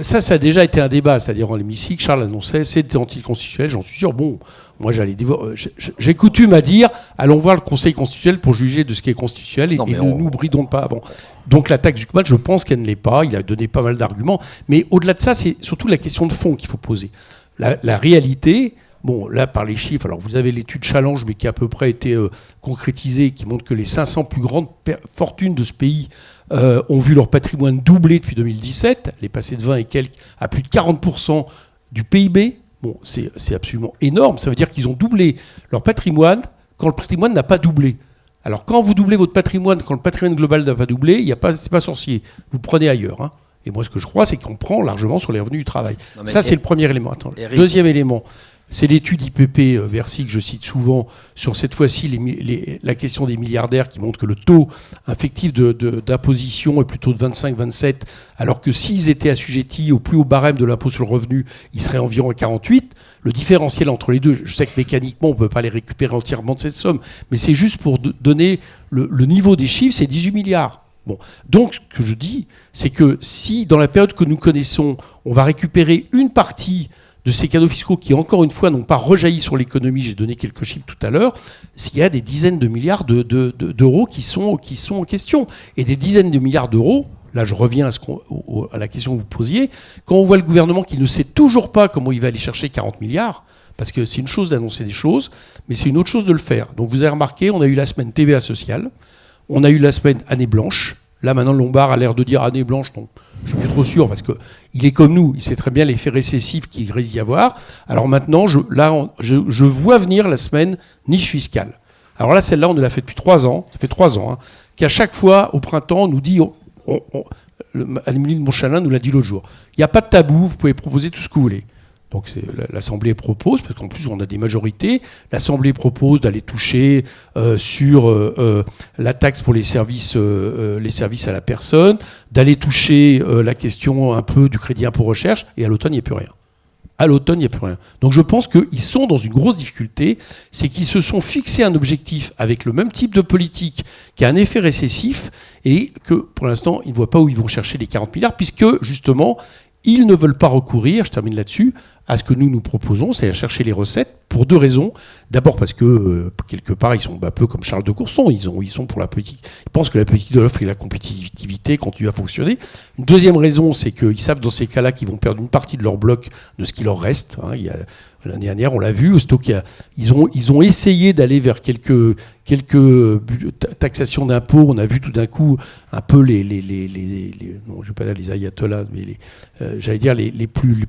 ça a déjà été un débat, c'est-à-dire en l'hémicycle, Charles annonçait, c'était anticonstitutionnel, j'en suis sûr. Bon, moi j'ai coutume à dire, allons voir le Conseil constitutionnel pour juger de ce qui est constitutionnel et ne nous bridons pas avant. Donc la taxe Zucman, je pense qu'elle ne l'est pas, il a donné pas mal d'arguments, mais au-delà de ça, c'est surtout la question de fond qu'il faut poser. La réalité, bon, là par les chiffres, alors vous avez l'étude Challenge, mais qui a à peu près été concrétisée, qui montre que les 500 plus grandes fortunes de ce pays ont vu leur patrimoine doubler depuis 2017, les passer de 20 et quelques à plus de 40% du PIB. Bon, c'est absolument énorme. Ça veut dire qu'ils ont doublé leur patrimoine quand le patrimoine n'a pas doublé. Alors quand vous doublez votre patrimoine, quand le patrimoine global n'a pas doublé, c'est pas sorcier. Vous prenez ailleurs. Hein. Et moi, ce que je crois, c'est qu'on prend largement sur les revenus du travail. Ça, c'est le premier élément. Attends, deuxième élément. C'est l'étude IPP Bercy que je cite souvent sur cette fois-ci la question des milliardaires qui montre que le taux effectif d'imposition est plutôt de 25-27, alors que s'ils étaient assujettis au plus haut barème de l'impôt sur le revenu, ils seraient environ à 48. Le différentiel entre les deux, je sais que mécaniquement on ne peut pas les récupérer entièrement de cette somme, mais c'est juste pour donner le niveau des chiffres, c'est 18 milliards. Bon. Donc ce que je dis, c'est que si dans la période que nous connaissons, on va récupérer une partie de ces cadeaux fiscaux qui, encore une fois, n'ont pas rejailli sur l'économie, j'ai donné quelques chiffres tout à l'heure, s'il y a des dizaines de milliards d'euros qui sont en question. Et des dizaines de milliards d'euros, là je reviens à la question que vous posiez, quand on voit le gouvernement qui ne sait toujours pas comment il va aller chercher 40 milliards, parce que c'est une chose d'annoncer des choses, mais c'est une autre chose de le faire. Donc vous avez remarqué, on a eu la semaine TVA sociale, on a eu la semaine année blanche. Là, maintenant, Lombard a l'air de dire année blanche. Non, je suis plus trop sûr parce qu'il est comme nous. Il sait très bien l'effet récessif qu'il risque d'y avoir. Alors maintenant, je vois venir la semaine niche fiscale. Alors là, celle-là, on l'a fait depuis 3 ans. Ça fait 3 ans. Hein, qu'à chaque fois, au printemps, on nous dit... Amélie de Montchalin nous l'a dit l'autre jour. Il n'y a pas de tabou, vous pouvez proposer tout ce que vous voulez. Donc l'Assemblée propose, parce qu'en plus on a des majorités, l'Assemblée propose d'aller toucher sur la taxe pour les services à la personne, d'aller toucher la question un peu du crédit impôt recherche, et à l'automne il n'y a plus rien. À l'automne, il n'y a plus rien. Donc je pense qu'ils sont dans une grosse difficulté, c'est qu'ils se sont fixés un objectif avec le même type de politique qui a un effet récessif, et que pour l'instant ils ne voient pas où ils vont chercher les 40 milliards, puisque justement ils ne veulent pas recourir, je termine là-dessus, à ce que nous proposons, c'est-à-dire chercher les recettes, pour 2 raisons. D'abord parce que, quelque part, ils sont un peu comme Charles de Courson, ils sont pour la politique, ils pensent que la politique de l'offre et la compétitivité continuent à fonctionner. Une deuxième raison, c'est qu'ils savent dans ces cas-là qu'ils vont perdre une partie de leur bloc, de ce qui leur reste. Hein. L'année dernière, on l'a vu, aussitôt ils ont essayé d'aller vers quelques taxations d'impôts. On a vu tout d'un coup un peu non, je ne vais pas dire les ayatollahs, mais j'allais dire les plus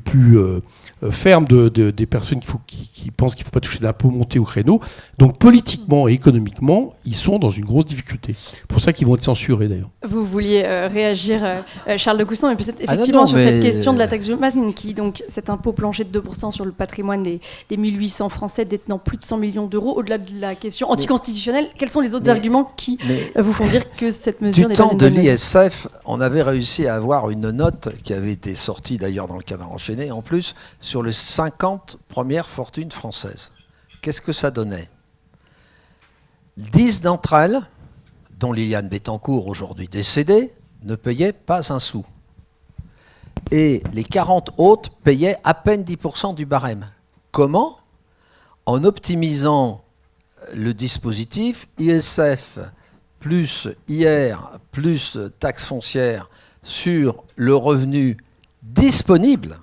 fermes des personnes qui pensent qu'il ne faut pas toucher d'impôts monter au créneau. Donc politiquement et économiquement, ils sont dans une grosse difficulté. C'est pour ça qu'ils vont être censurés d'ailleurs. Vous vouliez réagir, Charles de Cousson, mais peut-être effectivement sur cette question de la taxe Zucman, qui donc cet impôt plancher de 2% sur le patrimoine des 1800 Français détenant plus de 100 millions d'euros. Au-delà de la question anticonstitutionnelle, quels sont les autres arguments qui vous font dire que cette mesure n'est pas une bonne mesure ? Du temps de l'ISF, on avait réussi à avoir une note qui avait été sortie d'ailleurs dans le Canard enchaîné en plus, sur les 50 premières fortunes françaises. Qu'est-ce que ça donnait ? 10 d'entre elles, dont Liliane Bettencourt, aujourd'hui décédée, ne payaient pas un sou. Et les 40 autres payaient à peine 10% du barème. Comment ? En optimisant le dispositif ISF plus IR plus taxe foncière sur le revenu disponible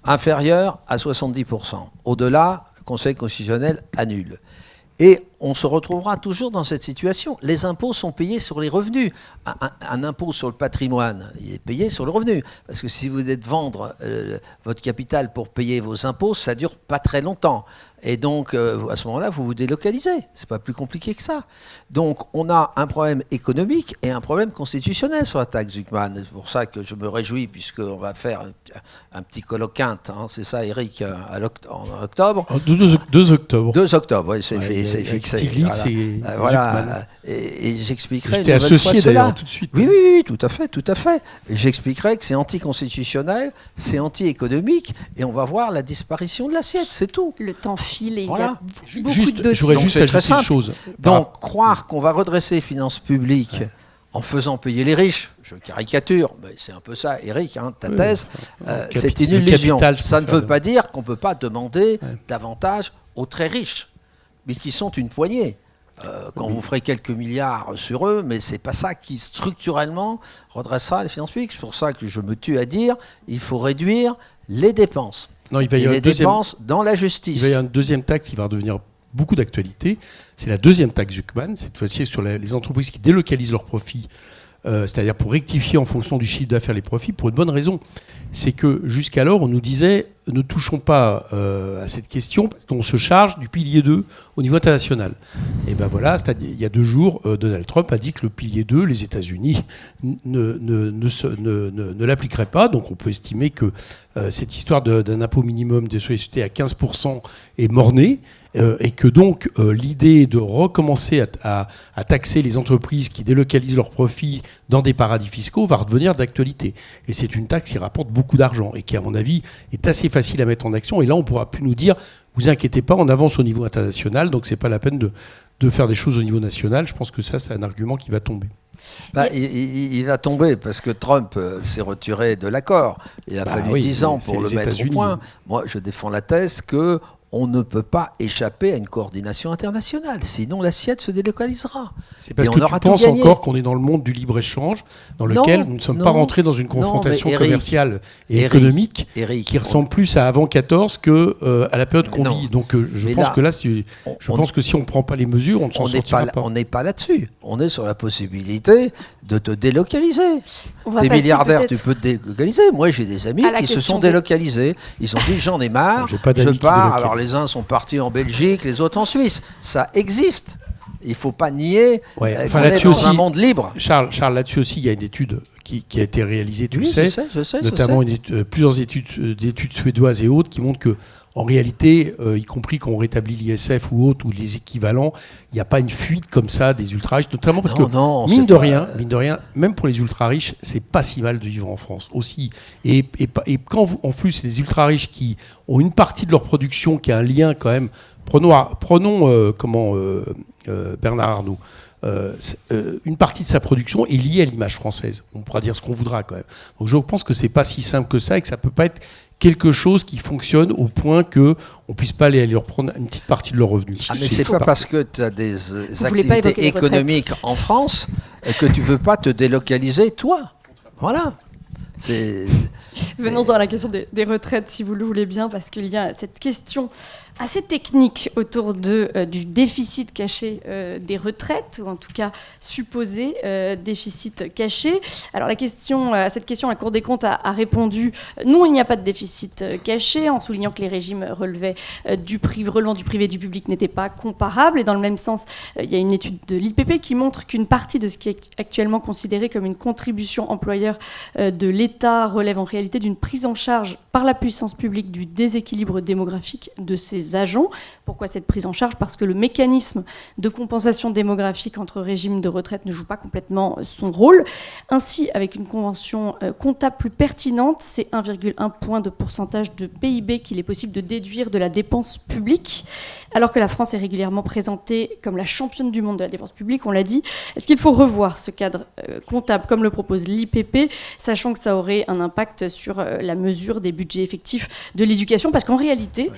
inférieur à 70%. Au-delà, le Conseil constitutionnel annule. Et on se retrouvera toujours dans cette situation. Les impôts sont payés sur les revenus. Un impôt sur le patrimoine, il est payé sur le revenu. Parce que si vous venez de vendre votre capital pour payer vos impôts, ça ne dure pas très longtemps. Et donc, à ce moment-là, vous vous délocalisez. Ce n'est pas plus compliqué que ça. Donc, on a un problème économique et un problème constitutionnel sur la taxe Zucman. C'est pour ça que je me réjouis, puisqu'on va faire un petit colloquinte. Hein, c'est ça, Eric, en octobre. 2 octobre. 2 octobre, oui, c'est fixé. Stiglitz et voilà. Et j'expliquerai. J'étais associé d'ailleurs tout de suite. Oui, tout à fait. Et j'expliquerai que c'est anticonstitutionnel, c'est anti-économique, et on va voir la disparition de l'assiette, c'est tout. Le temps file et Voilà. il y a beaucoup de dossiers. J'aurais juste c'est ajouté une chose. Donc, croire qu'on va redresser les finances publiques en faisant payer les riches, je caricature, mais c'est un peu ça, Eric, ta thèse, c'est une illusion. Ça ne veut pas dire qu'on ne peut pas demander davantage aux très riches, mais qui sont une poignée. Quand vous ferez quelques milliards sur eux, mais c'est pas ça qui structurellement redressera les finances publiques. C'est pour ça que je me tue à dire il faut réduire les dépenses. Non, il va y avoir dépenses dans la justice. Il va y avoir une deuxième taxe qui va redevenir beaucoup d'actualité. C'est la deuxième taxe Zucman, cette fois-ci sur les entreprises qui délocalisent leurs profits, c'est-à-dire pour rectifier en fonction du chiffre d'affaires les profits, pour une bonne raison. C'est que jusqu'alors, on nous disait ne touchons pas à cette question parce qu'on se charge du pilier 2 au niveau international. Et ben voilà, il y a 2 jours, Donald Trump a dit que le pilier 2, les États-Unis ne l'appliqueraient pas. Donc on peut estimer que cette histoire d'un impôt minimum des sociétés à 15% est mort-née. Et que donc l'idée de recommencer à taxer les entreprises qui délocalisent leurs profits dans des paradis fiscaux va redevenir d'actualité. Et c'est une taxe qui rapporte beaucoup d'argent et qui, à mon avis, est assez facile à mettre en action. Et là, on pourra plus nous dire, vous inquiétez pas, on avance au niveau international, donc c'est pas la peine de faire des choses au niveau national. Je pense que ça, c'est un argument qui va tomber. Il va tomber parce que Trump s'est retiré de l'accord. Il a fallu 10 ans pour le mettre au point. Moi, je défends la thèse que on ne peut pas échapper à une coordination internationale, sinon l'assiette se délocalisera. C'est parce que tu penses encore qu'on est dans le monde du libre-échange, dans lequel nous ne sommes pas rentrés dans une confrontation commerciale et économique qui ressemble plus à avant 14 qu'à la période qu'on vit. Donc je pense que là, je pense que si on ne prend pas les mesures, on ne s'en sortira pas. On n'est pas là-dessus. On est sur la possibilité de te délocaliser. T'es milliardaire, tu peux te délocaliser. Moi, j'ai des amis qui se sont délocalisés. Ils ont dit, j'en ai marre, je pars. Alors les uns sont partis en Belgique, les autres en Suisse. Ça existe. Il ne faut pas nier qu'on est dans un monde libre. Charles, là-dessus aussi, il y a une étude qui a été réalisée, tu le sais, notamment plusieurs études suédoises et autres qui montrent que en réalité, y compris quand on rétablit l'ISF ou autre, ou les équivalents, il n'y a pas une fuite comme ça des ultra-riches, notamment parce mine de rien, même pour les ultra-riches, c'est pas si mal de vivre en France aussi. Et quand en plus, c'est des ultra-riches qui ont une partie de leur production qui a un lien quand même. Prenons Bernard Arnault. Une partie de sa production est liée à l'image française. On pourra dire ce qu'on voudra quand même. Donc je pense que c'est pas si simple que ça et que ça peut pas être quelque chose qui fonctionne au point qu'on ne puisse pas aller leur prendre une petite partie de leurs revenus. Mais c'est pas parce que tu as des activités économiques en France que tu ne veux pas te délocaliser, toi. Voilà. Venons-en à la question des retraites, si vous le voulez bien, parce qu'il y a cette question assez technique autour du déficit caché des retraites, ou en tout cas supposé déficit caché. Alors à cette question, la Cour des comptes a répondu non, il n'y a pas de déficit caché, en soulignant que les régimes relevant du privé et du public n'étaient pas comparables. Et dans le même sens, il y a une étude de l'IPP qui montre qu'une partie de ce qui est actuellement considéré comme une contribution employeur de l'État relève en réalité d'une prise en charge par la puissance publique du déséquilibre démographique de ces agents. Pourquoi cette prise en charge ? Parce que le mécanisme de compensation démographique entre régimes de retraite ne joue pas complètement son rôle. Ainsi, avec une convention comptable plus pertinente, c'est 1,1 point de pourcentage de PIB qu'il est possible de déduire de la dépense publique. Alors que la France est régulièrement présentée comme la championne du monde de la dépense publique, on l'a dit, est-ce qu'il faut revoir ce cadre comptable comme le propose l'IPP, sachant que ça aurait un impact sur la mesure des budgets effectifs de l'éducation ? Parce qu'en réalité,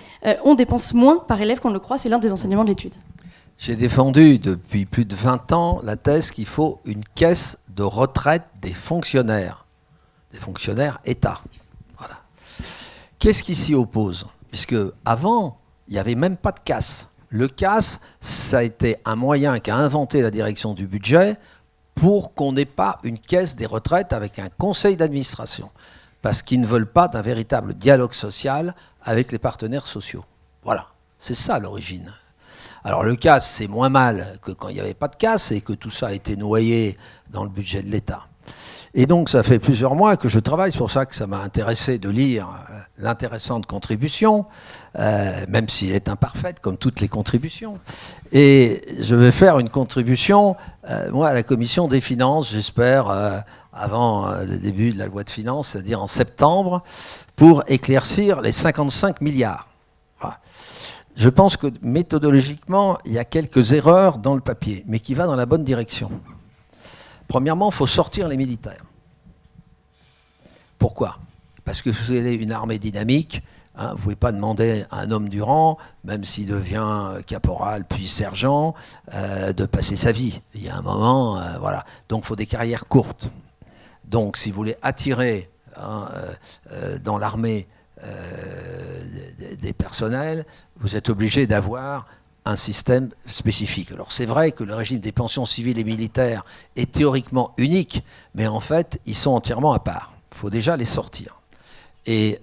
on dépense moins par élève qu'on ne le croit, c'est l'un des enseignements de l'étude. J'ai défendu depuis plus de 20 ans la thèse qu'il faut une caisse de retraite des fonctionnaires État. Voilà. Qu'est-ce qui s'y oppose ? Puisque avant, il n'y avait même pas de CAS. Le CAS, ça a été un moyen qu'a inventé la direction du budget pour qu'on n'ait pas une caisse des retraites avec un conseil d'administration. Parce qu'ils ne veulent pas d'un véritable dialogue social avec les partenaires sociaux. Voilà, c'est ça l'origine. Alors le CAS, c'est moins mal que quand il n'y avait pas de CAS et que tout ça a été noyé dans le budget de l'État. Et donc, ça fait plusieurs mois que je travaille. C'est pour ça que ça m'a intéressé de lire l'intéressante contribution, même si elle est imparfaite, comme toutes les contributions. Et je vais faire une contribution, moi, à la Commission des finances, j'espère, avant le début de la loi de finances, c'est-à-dire en septembre, pour éclaircir les 55 milliards. Voilà. Je pense que méthodologiquement, il y a quelques erreurs dans le papier, mais qui va dans la bonne direction. Premièrement, il faut sortir les militaires. Pourquoi ? Parce que vous avez une armée dynamique, hein, vous ne pouvez pas demander à un homme du rang, même s'il devient caporal puis sergent, de passer sa vie. Il y a un moment, voilà. Donc il faut des carrières courtes. Donc si vous voulez attirer dans l'armée des personnels, vous êtes obligé d'avoir un système spécifique. Alors c'est vrai que le régime des pensions civiles et militaires est théoriquement unique, mais en fait, ils sont entièrement à part. Il faut déjà les sortir. Et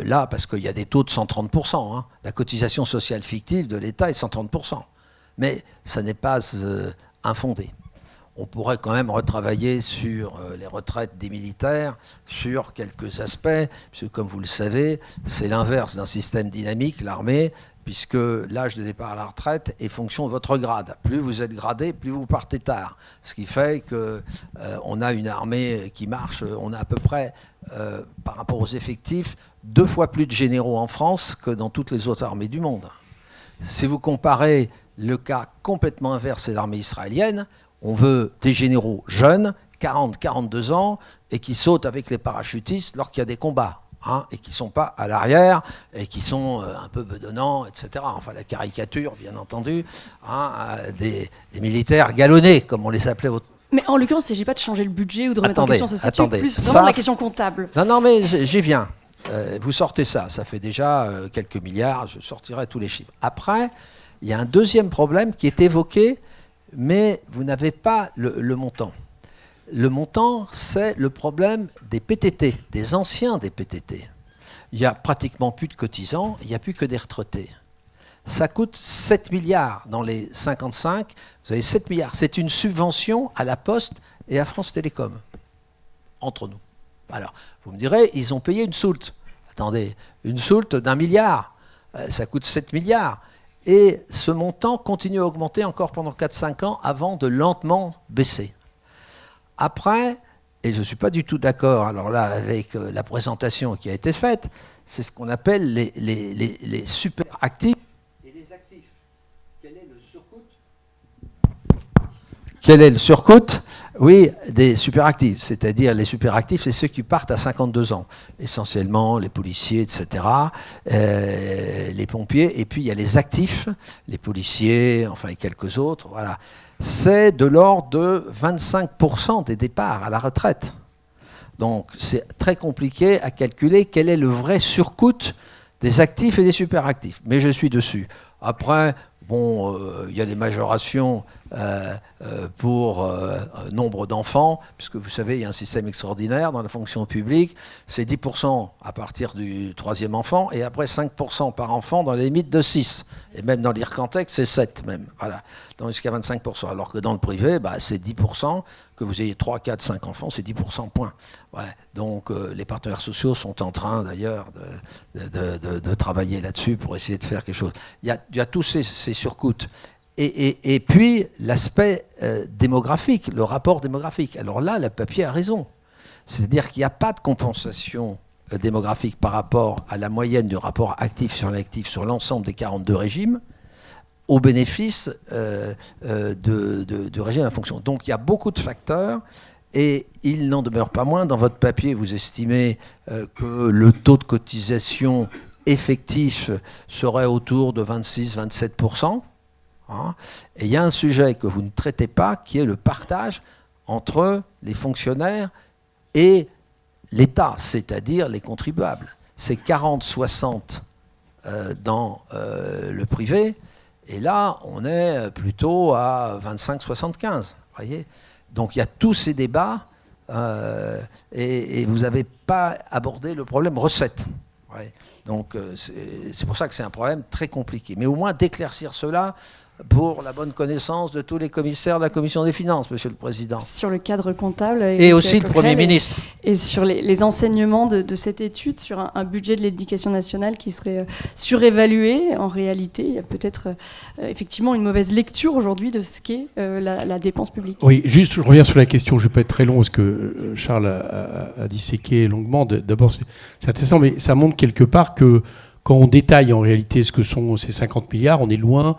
là, parce qu'il y a des taux de 130%, hein, la cotisation sociale fictive de l'État est 130%. Mais ça n'est pas infondé. On pourrait quand même retravailler sur les retraites des militaires, sur quelques aspects, puisque comme vous le savez, c'est l'inverse d'un système dynamique, l'armée, puisque l'âge de départ à la retraite est fonction de votre grade. Plus vous êtes gradé, plus vous partez tard. Ce qui fait qu'on a une armée qui marche, on a à peu près, par rapport aux effectifs, 2 fois plus de généraux en France que dans toutes les autres armées du monde. Si vous comparez le cas complètement inverse, c'est l'armée israélienne, on veut des généraux jeunes, 40, 42 ans, et qui sautent avec les parachutistes lorsqu'il y a des combats. Hein, et qui ne sont pas à l'arrière, et qui sont un peu bedonnants, etc. Enfin, la caricature, bien entendu, hein, des militaires galonnés, comme on les appelait. Mais en l'occurrence, il ne s'agit pas de changer le budget ou de remettre en question ce statut, plus ça, vraiment la question comptable. Non, mais j'y viens. Vous sortez ça fait déjà quelques milliards, je sortirai tous les chiffres. Après, il y a un deuxième problème qui est évoqué, mais vous n'avez pas le montant. Le montant, c'est le problème des PTT, des anciens des PTT. Il n'y a pratiquement plus de cotisants, il n'y a plus que des retraités. Ça coûte 7 milliards dans les 55, vous avez 7 milliards. C'est une subvention à la Poste et à France Télécom, entre nous. Alors, vous me direz, ils ont payé une soulte. Attendez, une soulte d'1 milliard, ça coûte 7 milliards. Et ce montant continue à augmenter encore pendant 4-5 ans avant de lentement baisser. Après, et je ne suis pas du tout d'accord, alors là, avec la présentation qui a été faite, c'est ce qu'on appelle les super actifs et les actifs. Quel est le surcoût ? Quel est le surcoût ? Oui, des superactifs, c'est-à-dire les superactifs, c'est ceux qui partent à 52 ans, essentiellement les policiers, etc., les pompiers, et puis il y a les actifs, les policiers, enfin et quelques autres, voilà. C'est de l'ordre de 25% des départs à la retraite. Donc c'est très compliqué à calculer quel est le vrai surcoût des actifs et des superactifs, mais je suis dessus. Après, bon, il y a des majorations pour nombre d'enfants, puisque vous savez, il y a un système extraordinaire dans la fonction publique, c'est 10% à partir du 3e enfant, et après 5% par enfant dans les limites de 6. Et même dans l'IRCANTEX, c'est 7 même, voilà, donc jusqu'à 25%. Alors que dans le privé, c'est 10%, que vous ayez 3, 4, 5 enfants, c'est 10%, point. Ouais. Donc les partenaires sociaux sont en train d'ailleurs de travailler là-dessus pour essayer de faire quelque chose. Il y a tous ces surcoûts. Et puis l'aspect démographique, le rapport démographique. Alors là, le papier a raison. C'est-à-dire qu'il n'y a pas de compensation démographique par rapport à la moyenne du rapport actif sur l'actif sur l'ensemble des 42 régimes au bénéfice du régime à fonction. Donc il y a beaucoup de facteurs et il n'en demeure pas moins. Dans votre papier, vous estimez que le taux de cotisation effectif serait autour de 26-27%. Hein, et il y a un sujet que vous ne traitez pas qui est le partage entre les fonctionnaires et l'État, c'est-à-dire les contribuables. C'est 40-60 dans le privé, et là, on est plutôt à 25-75. Voyez ? Donc il y a tous ces débats, et vous n'avez pas abordé le problème recette. Ouais. Donc c'est pour ça que c'est un problème très compliqué. Mais au moins d'éclaircir cela, pour la bonne connaissance de tous les commissaires de la Commission des finances, Monsieur le Président. Sur le cadre comptable. Et aussi le Premier ministre. Et sur les enseignements de cette étude, sur un budget de l'éducation nationale qui serait surévalué. En réalité, il y a peut-être effectivement une mauvaise lecture aujourd'hui de ce qu'est la dépense publique. Oui, juste, je reviens sur la question, je ne vais pas être très long parce que Charles a disséqué longuement. D'abord, c'est intéressant, mais ça montre quelque part que quand on détaille en réalité ce que sont ces 50 milliards, on est loin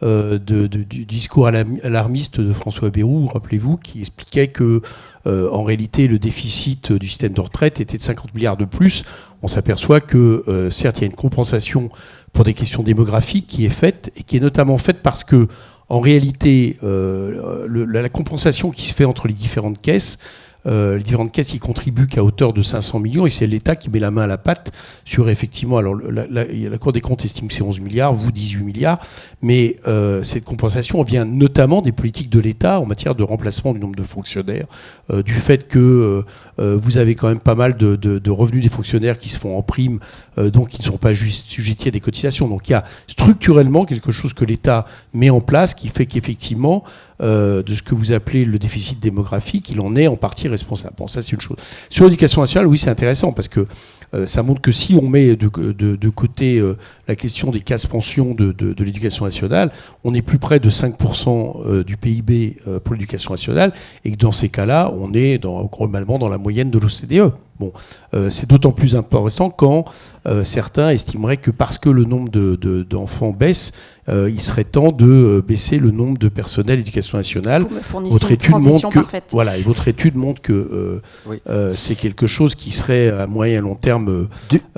du discours alarmiste de François Bayrou, rappelez-vous, qui expliquait que en réalité le déficit du système de retraite était de 50 milliards de plus. On s'aperçoit que certes il y a une compensation pour des questions démographiques qui est faite, et qui est notamment faite parce que en réalité la compensation qui se fait entre les différentes caisses y contribuent qu'à hauteur de 500 millions, et c'est l'État qui met la main à la pâte sur, effectivement, alors la Cour des comptes estime que c'est 11 milliards, vous 18 milliards, mais cette compensation vient notamment des politiques de l'État en matière de remplacement du nombre de fonctionnaires, du fait que vous avez quand même pas mal de revenus des fonctionnaires qui se font en prime, donc qui ne sont pas sujettis à des cotisations. Donc il y a structurellement quelque chose que l'État met en place qui fait qu'effectivement, de ce que vous appelez le déficit démographique, il en est en partie responsable. Bon, ça c'est une chose. Sur l'éducation nationale, oui, c'est intéressant parce que ça montre que si on met de côté la question des casse-pensions de l'éducation nationale, on est plus près de 5% du PIB pour l'éducation nationale, et que dans ces cas-là, on est globalement dans la moyenne de l'OCDE. Bon, c'est d'autant plus important quand certains estimeraient que parce que le nombre d'enfants baisse, il serait temps de baisser le nombre de personnel d'éducation nationale. Votre étude montre que, voilà, et votre étude montre que c'est quelque chose qui serait à moyen et long terme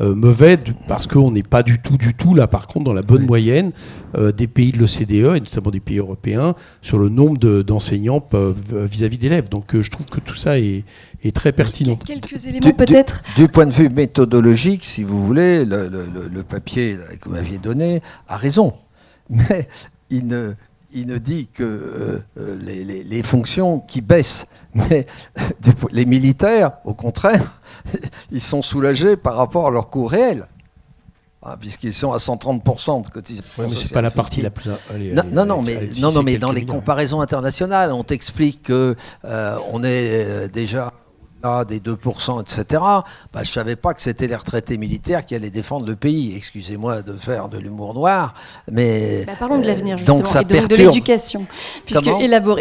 mauvais, parce qu'on n'est pas du tout là, par contre, dans la bonne moyenne des pays de l'OCDE, et notamment des pays européens, sur le nombre d'enseignants vis-à-vis d'élèves. Donc je trouve que tout ça est très pertinent. Quelques éléments peut-être. Du point de vue méthodologique, si vous voulez, le papier que vous m'aviez donné a raison. Mais il ne dit que les fonctions qui baissent. Mais les militaires, au contraire, ils sont soulagés par rapport à leur coût réel. Puisqu'ils sont à 130% de cotisation. Oui, mais c'est pas la partie la plus. Non, mais dans les comparaisons internationales, on t'explique que on est déjà des 2%, etc. Je ne savais pas que c'était les retraités militaires qui allaient défendre le pays. Excusez-moi de faire de l'humour noir, mais... parlons de l'avenir, justement, donc et donc de l'éducation.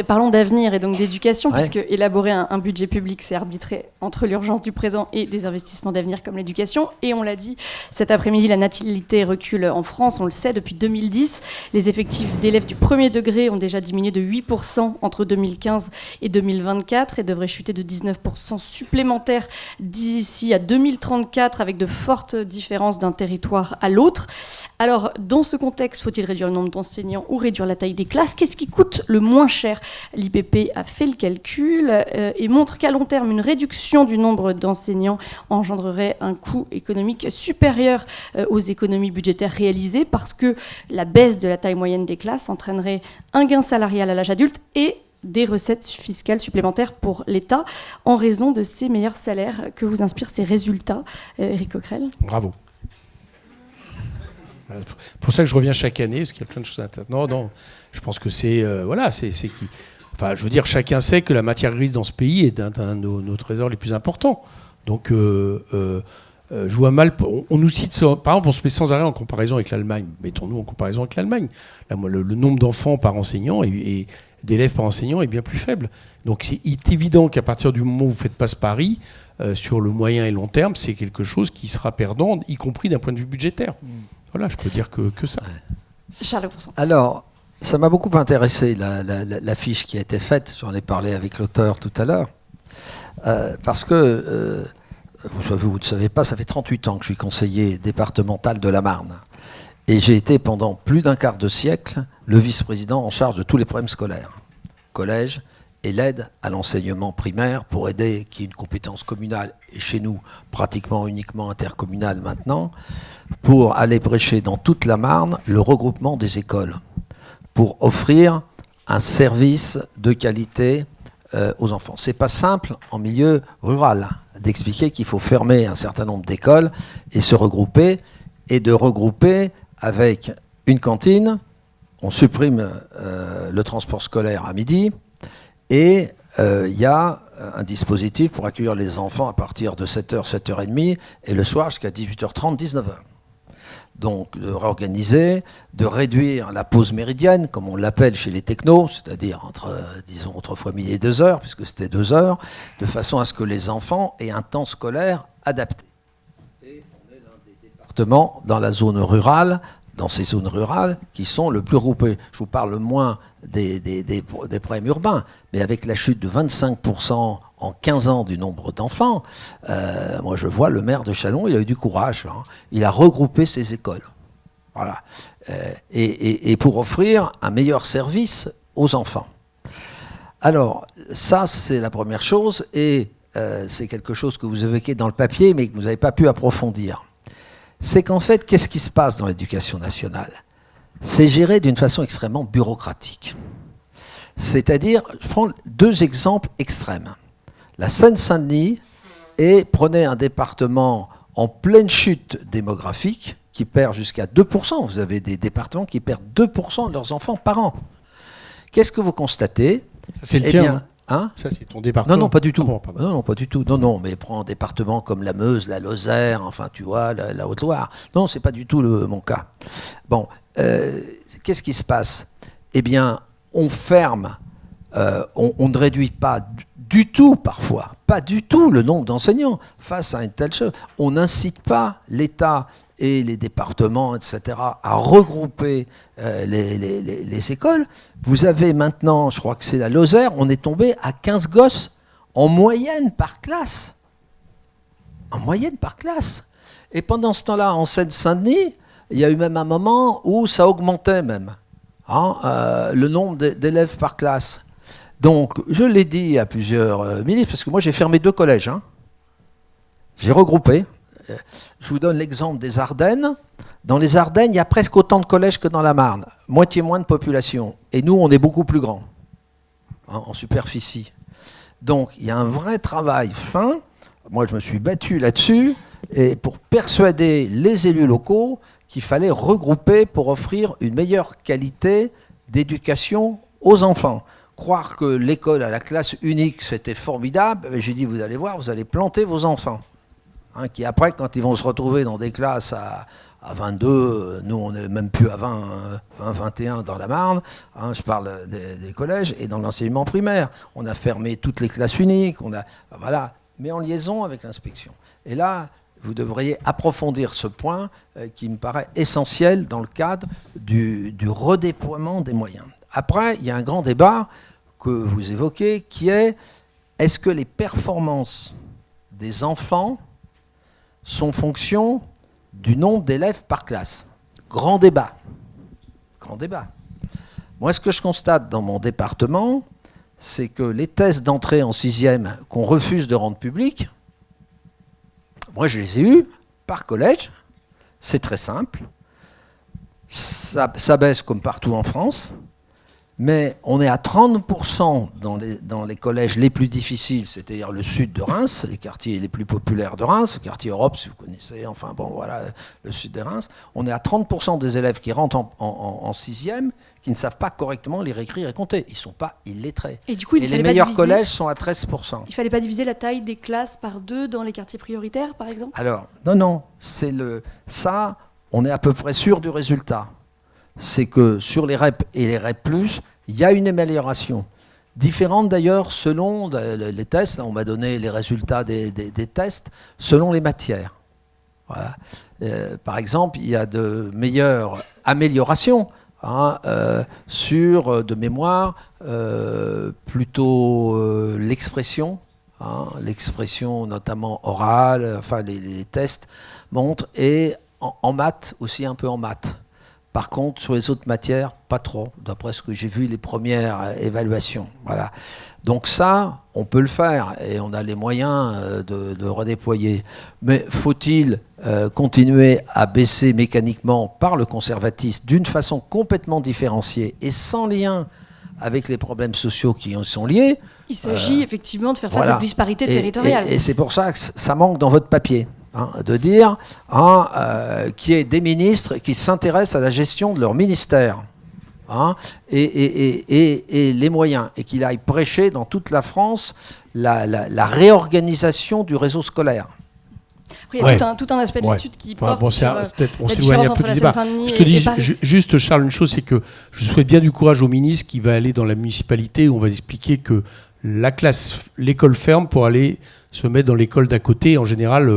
Parlons d'avenir et donc d'éducation, puisque élaborer un budget public, c'est arbitrer entre l'urgence du présent et des investissements d'avenir comme l'éducation. Et on l'a dit, cet après-midi, la natalité recule en France, on le sait, depuis 2010. Les effectifs d'élèves du premier degré ont déjà diminué de 8% entre 2015 et 2024 et devraient chuter de 19% supplémentaires d'ici à 2034, avec de fortes différences d'un territoire à l'autre. Alors, dans ce contexte, faut-il réduire le nombre d'enseignants ou réduire la taille des classes? Qu'est-ce qui coûte le moins cher? L'IPP a fait le calcul et montre qu'à long terme, une réduction du nombre d'enseignants engendrerait un coût économique supérieur aux économies budgétaires réalisées, parce que la baisse de la taille moyenne des classes entraînerait un gain salarial à l'âge adulte et des recettes fiscales supplémentaires pour l'État en raison de ces meilleurs salaires. Que vous inspirent ces résultats, Éric Coquerel? Bravo. Voilà, pour ça que je reviens chaque année, parce qu'il y a plein de choses intéressantes. Non, je pense que c'est enfin, je veux dire, chacun sait que la matière grise dans ce pays est un de nos trésors les plus importants. Donc, je vois mal. On nous cite, par exemple, on se met sans arrêt en comparaison avec l'Allemagne. Mettons-nous en comparaison avec l'Allemagne. Là, le nombre d'enfants par enseignant et d'élèves par enseignant est bien plus faible. Donc c'est évident qu'à partir du moment où vous faites pas ce pari, sur le moyen et long terme, c'est quelque chose qui sera perdant, y compris d'un point de vue budgétaire. Voilà, je peux dire que ça. Charles Poussin. Alors, ça m'a beaucoup intéressé, la fiche qui a été faite. J'en ai parlé avec l'auteur tout à l'heure. Parce que, vous ne savez pas, ça fait 38 ans que je suis conseiller départemental de la Marne. Et j'ai été pendant plus d'un quart de siècle le vice-président en charge de tous les problèmes scolaires. Collège et l'aide à l'enseignement primaire pour aider, qui est une compétence communale, et chez nous pratiquement uniquement intercommunale maintenant, pour aller prêcher dans toute la Marne le regroupement des écoles, pour offrir un service de qualité aux enfants. C'est pas simple en milieu rural d'expliquer qu'il faut fermer un certain nombre d'écoles et se regrouper, et de regrouper avec une cantine, on supprime le transport scolaire à midi et il y a un dispositif pour accueillir les enfants à partir de 7h, 7h30 et le soir jusqu'à 18h30, 19h. Donc de réorganiser, de réduire la pause méridienne, comme on l'appelle chez les technos, c'est-à-dire disons autrefois midi et 2h, puisque c'était 2h, de façon à ce que les enfants aient un temps scolaire adapté. Et on est l'un des départements dans la zone rurale, dans ces zones rurales, qui sont le plus regroupées. Je vous parle moins des problèmes urbains, mais avec la chute de 25% en 15 ans du nombre d'enfants, moi je vois le maire de Châlons, il a eu du courage. Hein. Il a regroupé ses écoles. Voilà. Et pour offrir un meilleur service aux enfants. Alors, ça c'est la première chose, et c'est quelque chose que vous évoquez dans le papier, mais que vous n'avez pas pu approfondir. C'est qu'en fait, qu'est-ce qui se passe dans l'éducation nationale? C'est géré d'une façon extrêmement bureaucratique. C'est-à-dire, je prends 2 exemples extrêmes. La Seine-Saint-Denis, et prenez un département en pleine chute démographique, qui perd jusqu'à 2%. Vous avez des départements qui perdent 2% de leurs enfants par an. Qu'est-ce que vous constatez? Ça, c'est le tien. Hein, ça, c'est ton département. Non, pas du tout. Ah bon, non, pas du tout. Non, mais prends un département comme la Meuse, la Lozère, enfin, tu vois, la Haute-Loire. Non, c'est pas du tout mon cas. Bon, qu'est-ce qui se passe? Eh bien, on ferme, on ne réduit pas du tout, parfois, pas du tout le nombre d'enseignants face à une telle chose. On n'incite pas l'État et les départements, etc., à regrouper les écoles. Vous avez maintenant, je crois que c'est la Lozère, on est tombé à 15 gosses en moyenne par classe. En moyenne par classe. Et pendant ce temps-là, en Seine-Saint-Denis, il y a eu même un moment où ça augmentait même, hein, le nombre d'élèves par classe. Donc, je l'ai dit à plusieurs ministres, parce que moi j'ai fermé 2 collèges. Hein. J'ai regroupé. Je vous donne l'exemple des Ardennes. Dans les Ardennes, il y a presque autant de collèges que dans la Marne. Moitié moins de population. Et nous, on est beaucoup plus grands, hein, en superficie. Donc, il y a un vrai travail fin. Moi, je me suis battu là-dessus et pour persuader les élus locaux qu'il fallait regrouper pour offrir une meilleure qualité d'éducation aux enfants. Croire que l'école à la classe unique, c'était formidable, j'ai dit, vous allez voir, vous allez planter vos enfants. Hein, qui après, quand ils vont se retrouver dans des classes à 22, nous on n'est même plus à 21 dans la Marne, hein, je parle des collèges, et dans l'enseignement primaire. On a fermé toutes les classes uniques, voilà, mais en liaison avec l'inspection. Et là, vous devriez approfondir ce point qui me paraît essentiel dans le cadre du redéploiement des moyens. Après, il y a un grand débat que vous évoquez qui est, est-ce que les performances des enfants sont fonction du nombre d'élèves par classe? Grand débat. Grand débat. Moi, ce que je constate dans mon département, c'est que les tests d'entrée en 6e qu'on refuse de rendre publics, moi je les ai eus par collège, c'est très simple, ça baisse comme partout en France, mais on est à 30% dans les collèges les plus difficiles, c'est-à-dire le sud de Reims, les quartiers les plus populaires de Reims, le quartier Europe, si vous connaissez, enfin bon, voilà, le sud de Reims. On est à 30% des élèves qui rentrent en 6e qui ne savent pas correctement lire, écrire et compter. Ils ne sont pas illettrés. Et du coup, les meilleurs collèges sont à 13%. Il ne fallait pas diviser la taille des classes par 2 dans les quartiers prioritaires, par exemple? Alors, non, ça, on est à peu près sûr du résultat. C'est que sur les REP et les REP+, il y a une amélioration. Différente d'ailleurs selon les tests. On m'a donné les résultats des tests selon les matières. Voilà. Par exemple, il y a de meilleures améliorations sur, de mémoire, plutôt l'expression. L'expression notamment orale, enfin les tests montrent, et en maths aussi, un peu en maths. Par contre, sur les autres matières, pas trop, d'après ce que j'ai vu, les premières évaluations. Voilà. Donc ça, on peut le faire, et on a les moyens de redéployer. Mais faut-il continuer à baisser mécaniquement par le conservatisme d'une façon complètement différenciée et sans lien avec les problèmes sociaux qui y sont liés? Il s'agit effectivement de faire face à cette disparité territoriale. Et c'est pour ça que ça manque dans votre papier. De dire qu'il y ait des ministres qui s'intéressent à la gestion de leur ministère. hein, et les moyens, et qu'il aille prêcher dans toute la France la réorganisation du réseau scolaire. Après, il y a tout un aspect de l'étude qui porte sur la différence entre la Seine-Saint-Denis je te dis, et Paris. Juste, Charles, une chose, c'est que je souhaite bien du courage au ministre qui va aller dans la municipalité où on va expliquer que l'école ferme pour aller se mettre dans l'école d'à côté. En général,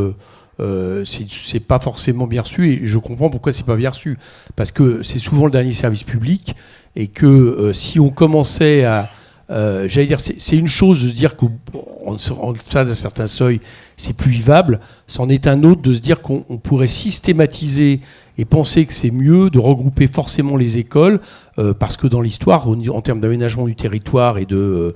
c'est pas forcément bien reçu, et je comprends pourquoi c'est pas bien reçu, parce que c'est souvent le dernier service public, et que si on commençait à j'allais dire, c'est une chose de se dire qu'en deçà d'un certain seuil, c'est plus vivable. C'en est un autre de se dire qu'on pourrait systématiser et penser que c'est mieux de regrouper forcément les écoles, parce que dans l'histoire, en termes d'aménagement du territoire et de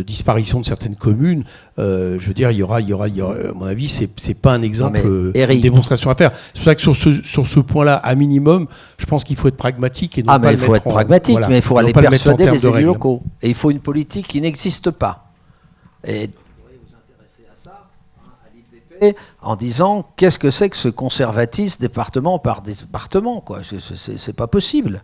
disparition de certaines communes, je veux dire, il y aura à mon avis, c'est pas un exemple, une démonstration à faire. C'est pour ça que sur ce point-là, à minimum, je pense qu'il faut être pragmatique et non pas il faut être pragmatique, voilà, mais il faut aller persuader les élus locaux. Et il faut une politique qui n'existe pas. Et en disant qu'est-ce que c'est que ce conservatisme département par département, quoi. C'est pas possible.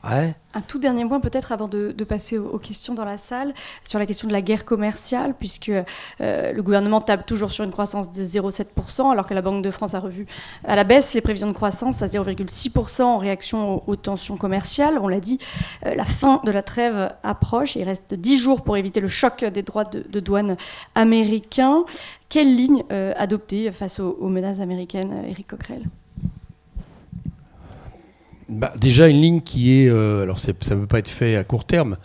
Ouais. Un tout dernier point peut-être avant de passer aux questions dans la salle, sur la question de la guerre commerciale, puisque le gouvernement table toujours sur une croissance de 0,7%, alors que la Banque de France a revu à la baisse les prévisions de croissance à 0,6% en réaction aux tensions commerciales. On l'a dit, la fin de la trêve approche, et il reste 10 jours pour éviter le choc des droits de douane américains. Quelle ligne adopter face aux menaces américaines, Éric Coquerel ? Déjà une ligne qui est, alors ça ne peut pas être fait à court terme,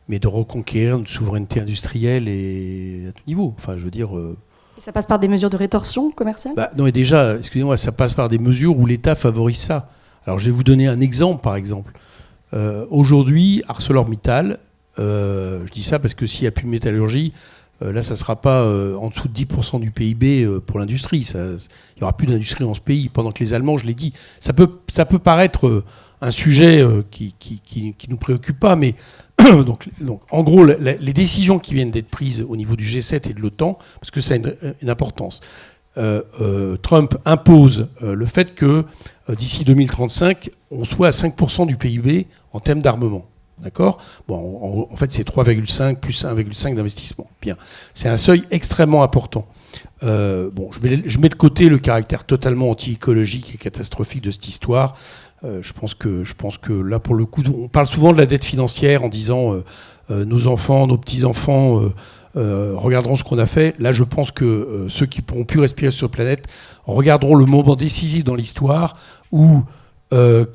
mais de reconquérir une souveraineté industrielle et à tout niveau. Enfin, je veux dire. Et ça passe par des mesures de rétorsion commerciale ? Non, et déjà, excusez-moi, ça passe par des mesures où l'État favorise ça. Alors, je vais vous donner un exemple, par exemple. Aujourd'hui, ArcelorMittal, je dis ça parce que s'il n'y a plus de métallurgie, là, ça ne sera pas en dessous de 10% du PIB pour l'industrie. Il n'y aura plus d'industrie dans ce pays. Pendant que les Allemands, je l'ai dit, ça peut paraître un sujet qui nous préoccupe pas, mais donc, en gros, les décisions qui viennent d'être prises au niveau du G7 et de l'OTAN, parce que ça a une importance, Trump impose le fait que d'ici 2035, on soit à 5% du PIB en termes d'armement. D'accord ? Bon, en fait, c'est 3,5 plus 1,5 d'investissement. Bien. C'est un seuil extrêmement important. Je mets de côté le caractère totalement anti-écologique et catastrophique de cette histoire. Je pense que là, pour le coup, on parle souvent de la dette financière en disant nos enfants, nos petits-enfants regarderont ce qu'on a fait. Là, je pense que ceux qui pourront plus respirer sur la planète regarderont le moment décisif dans l'histoire où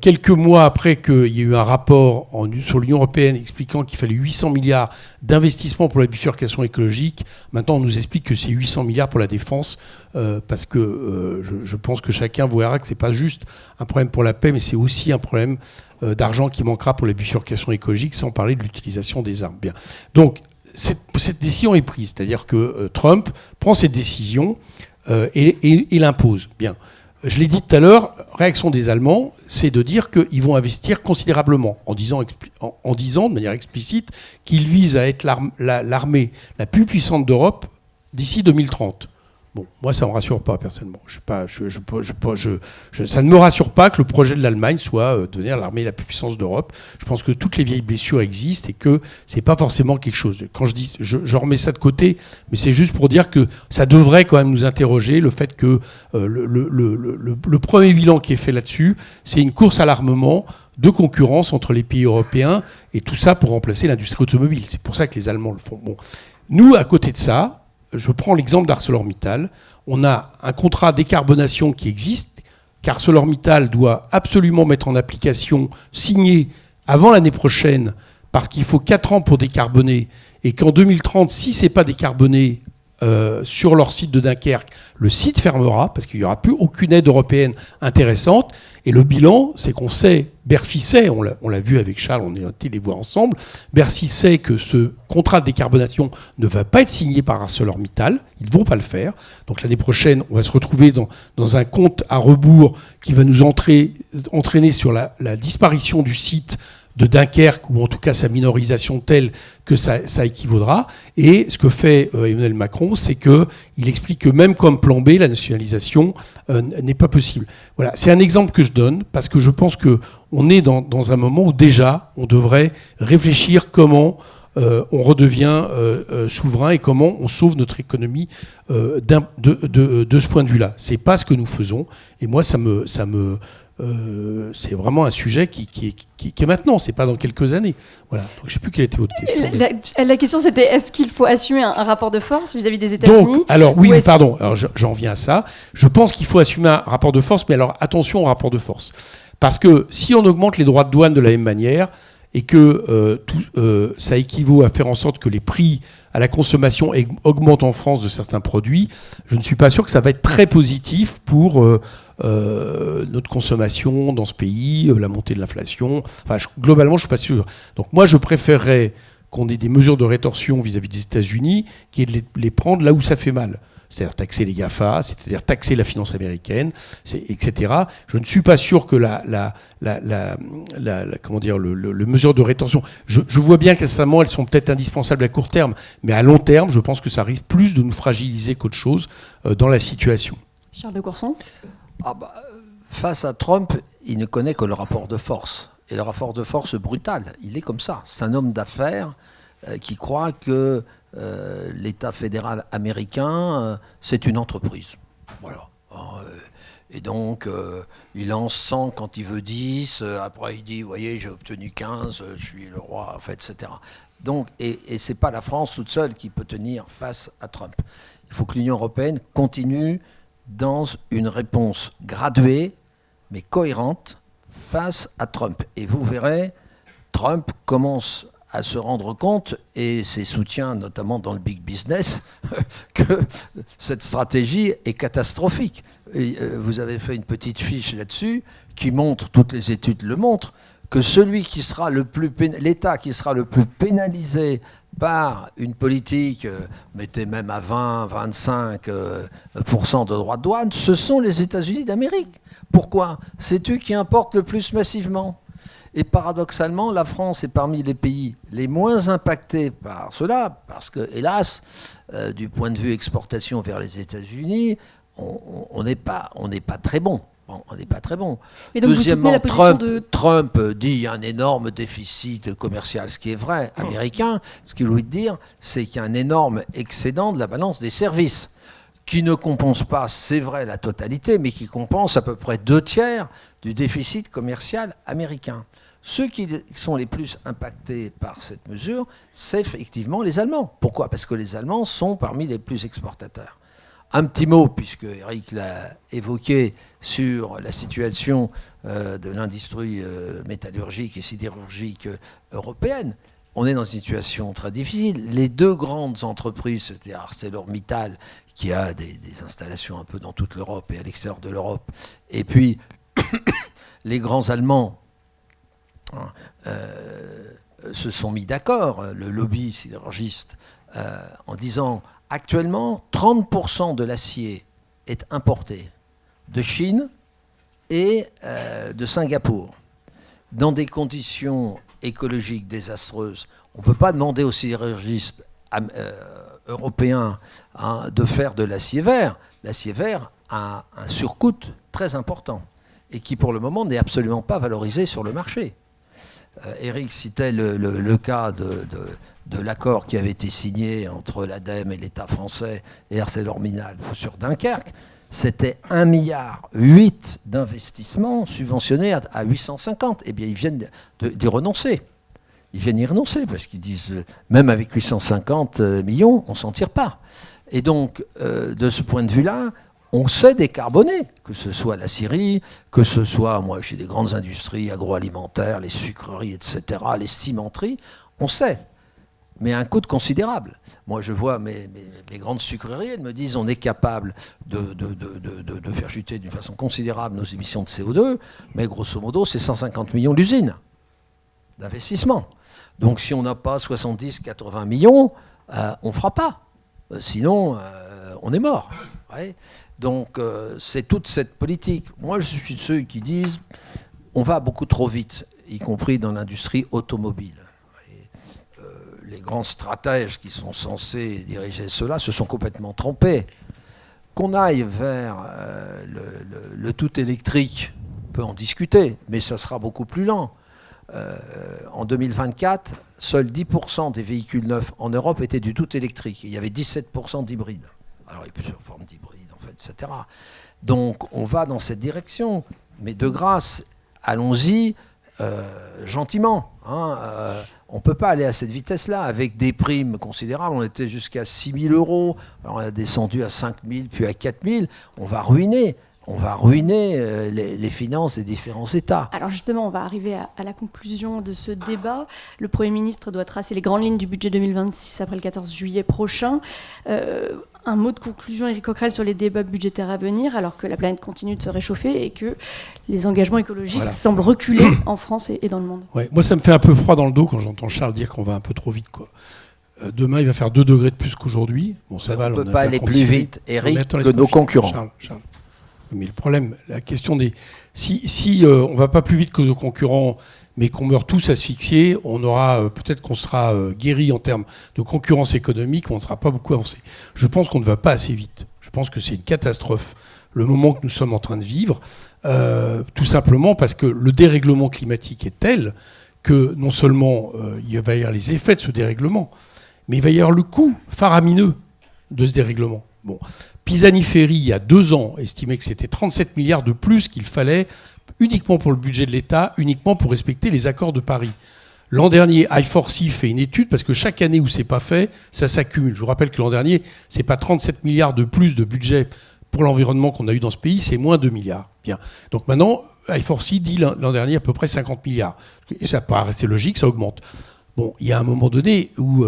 quelques mois après qu'il y ait eu un rapport sur l'Union européenne expliquant qu'il fallait 800 milliards d'investissements pour la bifurcation écologique, maintenant on nous explique que c'est 800 milliards pour la défense, parce que je pense que chacun verra que ce n'est pas juste un problème pour la paix, mais c'est aussi un problème d'argent qui manquera pour la bifurcation écologique, sans parler de l'utilisation des armes. Bien. Donc cette décision est prise, c'est-à-dire que Trump prend cette décision et l'impose. Bien. Je l'ai dit tout à l'heure, réaction des Allemands, c'est de dire qu'ils vont investir considérablement, en disant de manière explicite qu'ils visent à être l'armée la plus puissante d'Europe d'ici 2030. Bon, moi, ça ne me rassure pas, personnellement. Ça ne me rassure pas que le projet de l'Allemagne soit devenir l'armée la plus puissante d'Europe. Je pense que toutes les vieilles blessures existent et que ce n'est pas forcément quelque chose. Quand je dis, je remets ça de côté, mais c'est juste pour dire que ça devrait quand même nous interroger, le fait que le premier bilan qui est fait là-dessus, c'est une course à l'armement de concurrence entre les pays européens, et tout ça pour remplacer l'industrie automobile. C'est pour ça que les Allemands le font. Bon. Nous, à côté de ça, je prends l'exemple d'ArcelorMittal. On a un contrat décarbonation qui existe, qu'ArcelorMittal doit absolument mettre en application, signé avant l'année prochaine, parce qu'il faut 4 ans pour décarboner, et qu'en 2030, si ce n'est pas décarboné sur leur site de Dunkerque, le site fermera, parce qu'il n'y aura plus aucune aide européenne intéressante. Et le bilan, c'est qu'on sait, Bercy sait, on l'a vu avec Charles, on a été les voir ensemble, Bercy sait que ce contrat de décarbonation ne va pas être signé par ArcelorMittal, ils ne vont pas le faire. Donc l'année prochaine, on va se retrouver dans un compte à rebours qui va nous entraîner sur la disparition du site de Dunkerque, ou en tout cas sa minorisation telle que ça équivaudra. Et ce que fait Emmanuel Macron, c'est qu'il explique que même comme plan B, la nationalisation n'est pas possible. Voilà, c'est un exemple que je donne, parce que je pense qu'on on est dans un moment où déjà on devrait réfléchir comment on redevient souverain et comment on sauve notre économie de ce point de vue-là. C'est pas ce que nous faisons. Et moi, c'est vraiment un sujet qui est maintenant. C'est pas dans quelques années. Voilà. Donc, je sais plus quelle était votre question. La question, c'était est-ce qu'il faut assumer un rapport de force vis-à-vis des États-Unis ? Donc, alors oui, pardon. Alors, j'en viens à ça. Je pense qu'il faut assumer un rapport de force, mais alors attention au rapport de force, parce que si on augmente les droits de douane de la même manière, et que ça équivaut à faire en sorte que les prix à la consommation augmentent en France de certains produits, je ne suis pas sûr que ça va être très positif pour notre consommation dans ce pays, la montée de l'inflation. Enfin, globalement, je ne suis pas sûr. Donc moi, je préférerais qu'on ait des mesures de rétorsion vis-à-vis des États-Unis qui est de les prendre là où ça fait mal. C'est-à-dire taxer les GAFA, c'est-à-dire taxer la finance américaine, etc. Je ne suis pas sûr que comment dire, le mesure de rétention. Je vois bien qu'extrêmement, elles sont peut-être indispensables à court terme, mais à long terme, je pense que ça risque plus de nous fragiliser qu'autre chose dans la situation. Charles de Courson. Face à Trump, il ne connaît que le rapport de force. Et le rapport de force brutal, il est comme ça. C'est un homme d'affaires qui croit que l'État fédéral américain, c'est une entreprise. Voilà. Et donc, il lance 100 quand il veut 10. Après, il dit, vous voyez, j'ai obtenu 15, je suis le roi, en fait, etc. Donc, et ce n'est pas la France toute seule qui peut tenir face à Trump. Il faut que l'Union européenne continue dans une réponse graduée, mais cohérente, face à Trump. Et vous verrez, Trump commence à se rendre compte, et ses soutiens, notamment dans le big business, que cette stratégie est catastrophique. Et vous avez fait une petite fiche là-dessus qui montre, toutes les études le montrent, que celui qui sera l'État qui sera le plus pénalisé par une politique, mettez même à 20-25% de droits de douane, ce sont les États-Unis d'Amérique. Pourquoi ? C'est eux qui importent le plus massivement. Et paradoxalement, la France est parmi les pays les moins impactés par cela, parce que, hélas, du point de vue exportation vers les États-Unis, on n'est pas très bon. Bon, on n'est pas très bon. Et donc deuxièmement, vous soutenez la position Trump dit qu'il y a un énorme déficit commercial, ce qui est vrai, américain. Ce qu'il veut dire, c'est qu'il y a un énorme excédent de la balance des services, qui ne compense pas, c'est vrai, la totalité, mais qui compense à peu près 2/3 du déficit commercial américain. Ceux qui sont les plus impactés par cette mesure, c'est effectivement les Allemands. Pourquoi ? Parce que les Allemands sont parmi les plus exportateurs. Un petit mot, puisque Eric l'a évoqué, sur la situation de l'industrie métallurgique et sidérurgique européenne. On est dans une situation très difficile. Les deux grandes entreprises, c'était ArcelorMittal, qui a des installations un peu dans toute l'Europe et à l'extérieur de l'Europe, et puis les grands Allemands, se sont mis d'accord, le lobby sidérurgiste, en disant actuellement 30% de l'acier est importé de Chine et de Singapour. Dans des conditions écologiques désastreuses, on ne peut pas demander aux sidérurgistes européens de faire de l'acier vert. L'acier vert a un surcoût très important et qui pour le moment n'est absolument pas valorisé sur le marché. Eric citait le cas de l'accord qui avait été signé entre l'ADEME et l'État français et ArcelorMittal sur Dunkerque. C'était 1,8 milliard d'investissements subventionnés à 850. Eh bien, ils viennent d'y renoncer. Ils viennent y renoncer parce qu'ils disent, même avec 850 millions, on ne s'en tire pas. Et donc, de ce point de vue-là, on sait décarboner, que ce soit la Syrie, que ce soit, moi, chez des grandes industries agroalimentaires, les sucreries, etc., les cimenteries, on sait. Mais à un coût considérable. Moi, je vois mes grandes sucreries, elles me disent on est capable de faire chuter d'une façon considérable nos émissions de CO2, mais grosso modo, c'est 150 millions d'usines d'investissement. Donc, si on n'a pas 70-80 millions, on ne fera pas. Sinon, on est mort. Ouais. Donc, c'est toute cette politique. Moi, je suis de ceux qui disent on va beaucoup trop vite, y compris dans l'industrie automobile. Les grands stratèges qui sont censés diriger cela se sont complètement trompés. Qu'on aille vers le tout électrique, peut en discuter, mais ça sera beaucoup plus lent. En 2024, seuls 10% des véhicules neufs en Europe étaient du tout électriques. Il y avait 17% d'hybrides. Alors il y a plusieurs formes d'hybrides, en fait, etc. Donc on va dans cette direction. Mais de grâce, allons-y gentiment. On ne peut pas aller à cette vitesse-là avec des primes considérables. On était jusqu'à 6 000 €. Alors on a descendu à 5 000, puis à 4 000. On va ruiner les finances des différents États. Alors justement, on va arriver à la conclusion de ce débat. Le Premier ministre doit tracer les grandes lignes du budget 2026 après le 14 juillet prochain. Un mot de conclusion, Éric Coquerel, sur les débats budgétaires à venir, alors que la planète continue de se réchauffer et que les engagements écologiques semblent reculer en France et dans le monde. Ouais, moi, ça me fait un peu froid dans le dos quand j'entends Charles dire qu'on va un peu trop vite, quoi. Demain, il va faire 2 degrés de plus qu'aujourd'hui. Bon, ça va, on ne peut pas aller plus vite, Éric, que nos concurrents. Charles. Mais le problème, la question des... Si on ne va pas plus vite que nos concurrents, mais qu'on meurt tous asphyxiés, on aura peut-être qu'on sera guéri en termes de concurrence économique, mais on ne sera pas beaucoup avancé. Je pense qu'on ne va pas assez vite. Je pense que c'est une catastrophe, le moment que nous sommes en train de vivre, tout simplement parce que le dérèglement climatique est tel que non seulement il va y avoir les effets de ce dérèglement, mais il va y avoir le coût faramineux de ce dérèglement. Bon. Pisani-Ferry, il y a 2 ans, estimait que c'était 37 milliards de plus qu'il fallait uniquement pour le budget de l'État, uniquement pour respecter les accords de Paris. L'an dernier, I4C fait une étude, parce que chaque année où c'est pas fait, ça s'accumule. Je vous rappelle que l'an dernier, c'est pas 37 milliards de plus de budget pour l'environnement qu'on a eu dans ce pays, c'est moins 2 milliards. Bien. Donc maintenant, I4C dit l'an dernier à peu près 50 milliards. Et ça paraît assez logique, ça augmente. Bon, il y a un moment donné où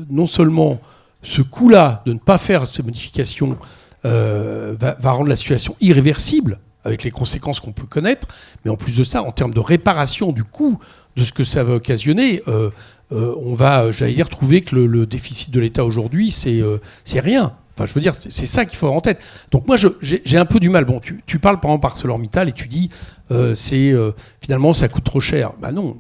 non seulement ce coût-là de ne pas faire ces modifications va rendre la situation irréversible, avec les conséquences qu'on peut connaître, mais en plus de ça, en termes de réparation du coût de ce que ça va occasionner, on va, j'allais dire, trouver que le déficit de l'État aujourd'hui, c'est rien. Enfin, je veux dire, c'est ça qu'il faut avoir en tête. Donc moi, j'ai un peu du mal. Bon, tu parles par exemple ArcelorMittal et tu dis, finalement, ça coûte trop cher. Ben non,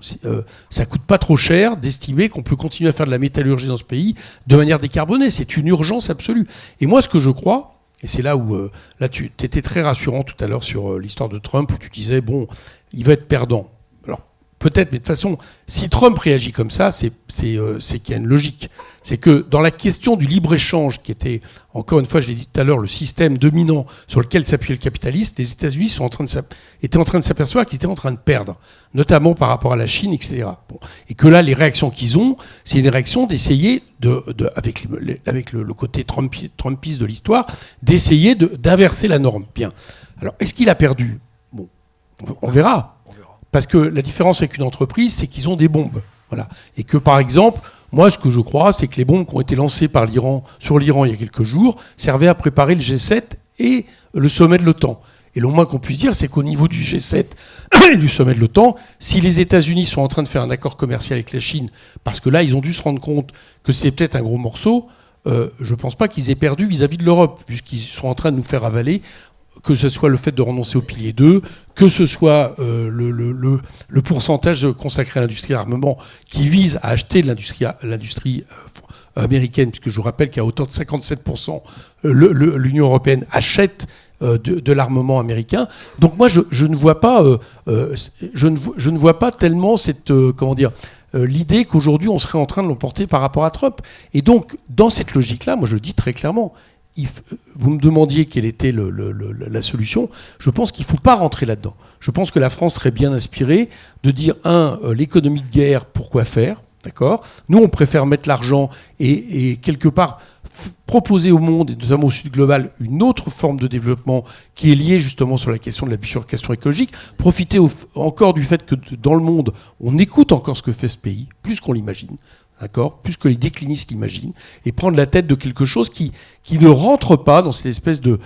ça coûte pas trop cher d'estimer qu'on peut continuer à faire de la métallurgie dans ce pays de manière décarbonée. C'est une urgence absolue. Et moi, ce que je crois, et c'est là où là tu étais très rassurant tout à l'heure sur l'histoire de Trump, où tu disais, bon, il va être perdant. Alors, peut-être, mais de toute façon, si Trump réagit comme ça, c'est qu'il y a une logique. C'est que dans la question du libre-échange, qui était, encore une fois, je l'ai dit tout à l'heure, le système dominant sur lequel s'appuyait le capitalisme, les États-Unis étaient en train de s'apercevoir qu'ils étaient en train de perdre, notamment par rapport à la Chine, etc. Bon. Et que là, les réactions qu'ils ont, c'est une réaction d'essayer, avec le côté trumpiste de l'histoire, d'essayer d'inverser la norme. Bien. Alors, est-ce qu'il a perdu ? Bon, on verra. Parce que la différence avec une entreprise, c'est qu'ils ont des bombes. Voilà. Et que, par exemple, moi, ce que je crois, c'est que les bombes qui ont été lancées par l'Iran sur l'Iran il y a quelques jours servaient à préparer le G7 et le sommet de l'OTAN. Et le moins qu'on puisse dire, c'est qu'au niveau du G7 et du sommet de l'OTAN, si les États-Unis sont en train de faire un accord commercial avec la Chine, parce que là, ils ont dû se rendre compte que c'était peut-être un gros morceau, je ne pense pas qu'ils aient perdu vis-à-vis de l'Europe, puisqu'ils sont en train de nous faire avaler, que ce soit le fait de renoncer au pilier 2, que ce soit le pourcentage consacré à l'industrie armement qui vise à acheter de l'industrie américaine, puisque je vous rappelle qu'à hauteur de 57%, l'Union européenne achète de l'armement américain. Donc moi, je ne vois pas, je ne vois pas tellement cette, l'idée qu'aujourd'hui on serait en train de l'emporter par rapport à Trump. Et donc, dans cette logique-là, moi je le dis très clairement, vous me demandiez quelle était la solution. Je pense qu'il ne faut pas rentrer là-dedans. Je pense que la France serait bien inspirée de dire, l'économie de guerre, pourquoi faire ? D'accord ? Nous, on préfère mettre l'argent et quelque part proposer au monde, et notamment au Sud global, une autre forme de développement qui est liée justement sur la question de la bifurcation écologique. Profiter encore du fait que dans le monde, on écoute encore ce que fait ce pays, plus qu'on l'imagine. D'accord, plus que les déclinistes l'imaginent, et prendre la tête de quelque chose qui ne rentre pas dans cette espèce de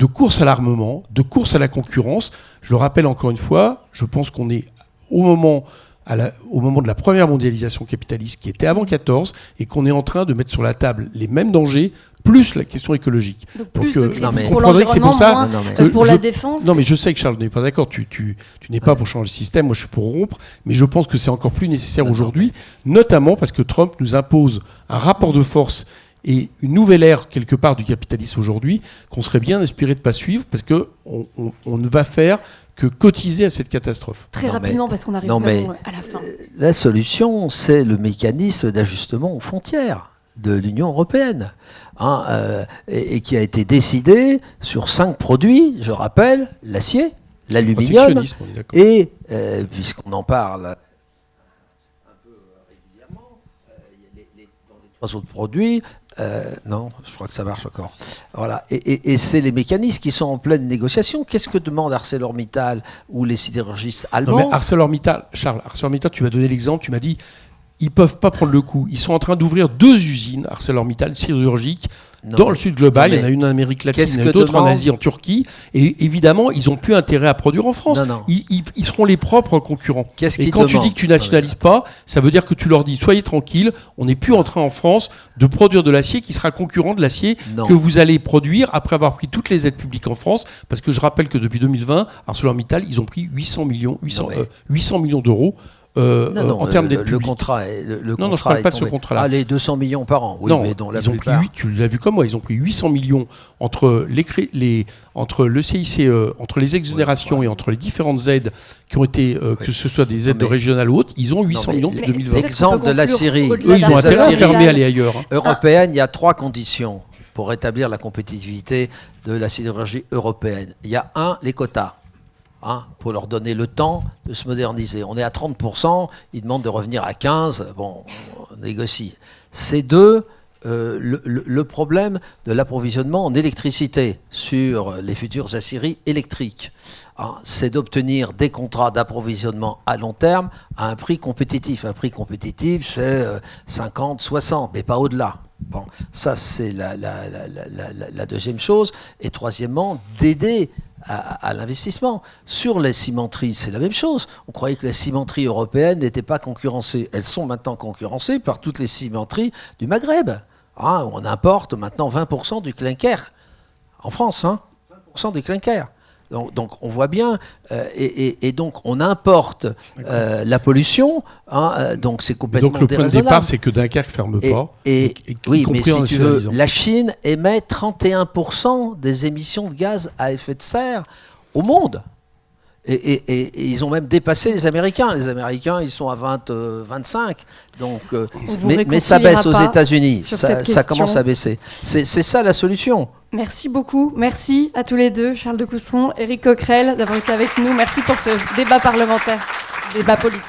course à l'armement, de course à la concurrence. Je le rappelle encore une fois, je pense qu'on est au moment de la première mondialisation capitaliste qui était avant 14, et qu'on est en train de mettre sur la table les mêmes dangers, plus la question écologique. Donc plus de crédits pour l'environnement, moins pour la défense. Non, mais je sais que Charles n'est pas d'accord. Tu n'es pas pour changer le système. Moi, je suis pour rompre. Mais je pense que c'est encore plus nécessaire aujourd'hui, notamment parce que Trump nous impose un rapport de force et une nouvelle ère, quelque part, du capitalisme aujourd'hui, qu'on serait bien inspiré de ne pas suivre, parce qu'on ne va faire que cotiser à cette catastrophe. Très rapidement, parce qu'on arrive à la fin. La solution, c'est le mécanisme d'ajustement aux frontières de l'Union européenne, et qui a été décidé sur 5 produits, je rappelle, l'acier, l'aluminium, et, puisqu'on en parle un peu régulièrement, dans les 3 autres produits, non, je crois que ça marche encore. Voilà. Et c'est les mécanismes qui sont en pleine négociation. Qu'est-ce que demande ArcelorMittal ou les sidérurgistes allemands? Non, mais ArcelorMittal, Charles, tu m'as donné l'exemple, tu m'as dit, ils ne peuvent pas prendre le coup. Ils sont en train d'ouvrir 2 usines ArcelorMittal sidérurgiques dans le sud global. Il y en a une en Amérique latine, il y en a d'autres en Asie, en Turquie. Et évidemment, ils n'ont plus intérêt à produire en France. Non. Ils seront les propres concurrents. Et quand tu dis que tu nationalises pas, ça veut dire que tu leur dis, soyez tranquilles, on n'est plus en train en France de produire de l'acier qui sera concurrent de l'acier que vous allez produire après avoir pris toutes les aides publiques en France. Parce que je rappelle que depuis 2020, ArcelorMittal, ils ont pris 800 millions d'euros. En termes d'aide publique. Le contrat est non, je ne parle pas de ce contrat-là. Les 200 millions par an. Oui, non, mais dont la ils ont plupart... pris, tu l'as vu comme moi, ils ont pris 800 millions entre le CICE, entre les exonérations et entre les différentes aides qui ont été, que ce soit des aides régionales ou autres, ils ont 800 millions depuis 2020. L'exemple de l'aciérie. Eux, ils ont intérêt à fermer, aller ailleurs. Européenne, il y a 3 conditions pour rétablir la compétitivité de la sidérurgie européenne. Il y a les quotas. Pour leur donner le temps de se moderniser. On est à 30%, ils demandent de revenir à 15%, bon, on négocie. C'est 2, le problème de l'approvisionnement en électricité sur les futures aciéries électriques. C'est d'obtenir des contrats d'approvisionnement à long terme à un prix compétitif. Un prix compétitif, c'est 50, 60, mais pas au-delà. Bon, ça c'est la deuxième chose. Et troisièmement, d'aider à l'investissement. Sur les cimenteries, c'est la même chose. On croyait que les cimenteries européennes n'étaient pas concurrencées. Elles sont maintenant concurrencées par toutes les cimenteries du Maghreb. On importe maintenant 20% du clinker en France. 20% du clinker. Donc on voit bien, et donc on importe la pollution, donc c'est complètement déraisonnable. Donc le point de départ, c'est que Dunkerque ne ferme pas. Oui, mais si tu veux, la Chine émet 31% des émissions de gaz à effet de serre au monde. Et ils ont même dépassé les Américains. Les Américains, ils sont à 25. Donc, mais ça baisse aux États-Unis. Ça commence à baisser. C'est ça la solution. Merci beaucoup. Merci à tous les deux, Charles de Coustron, Éric Coquerel, d'avoir été avec nous. Merci pour ce débat parlementaire, débat politique.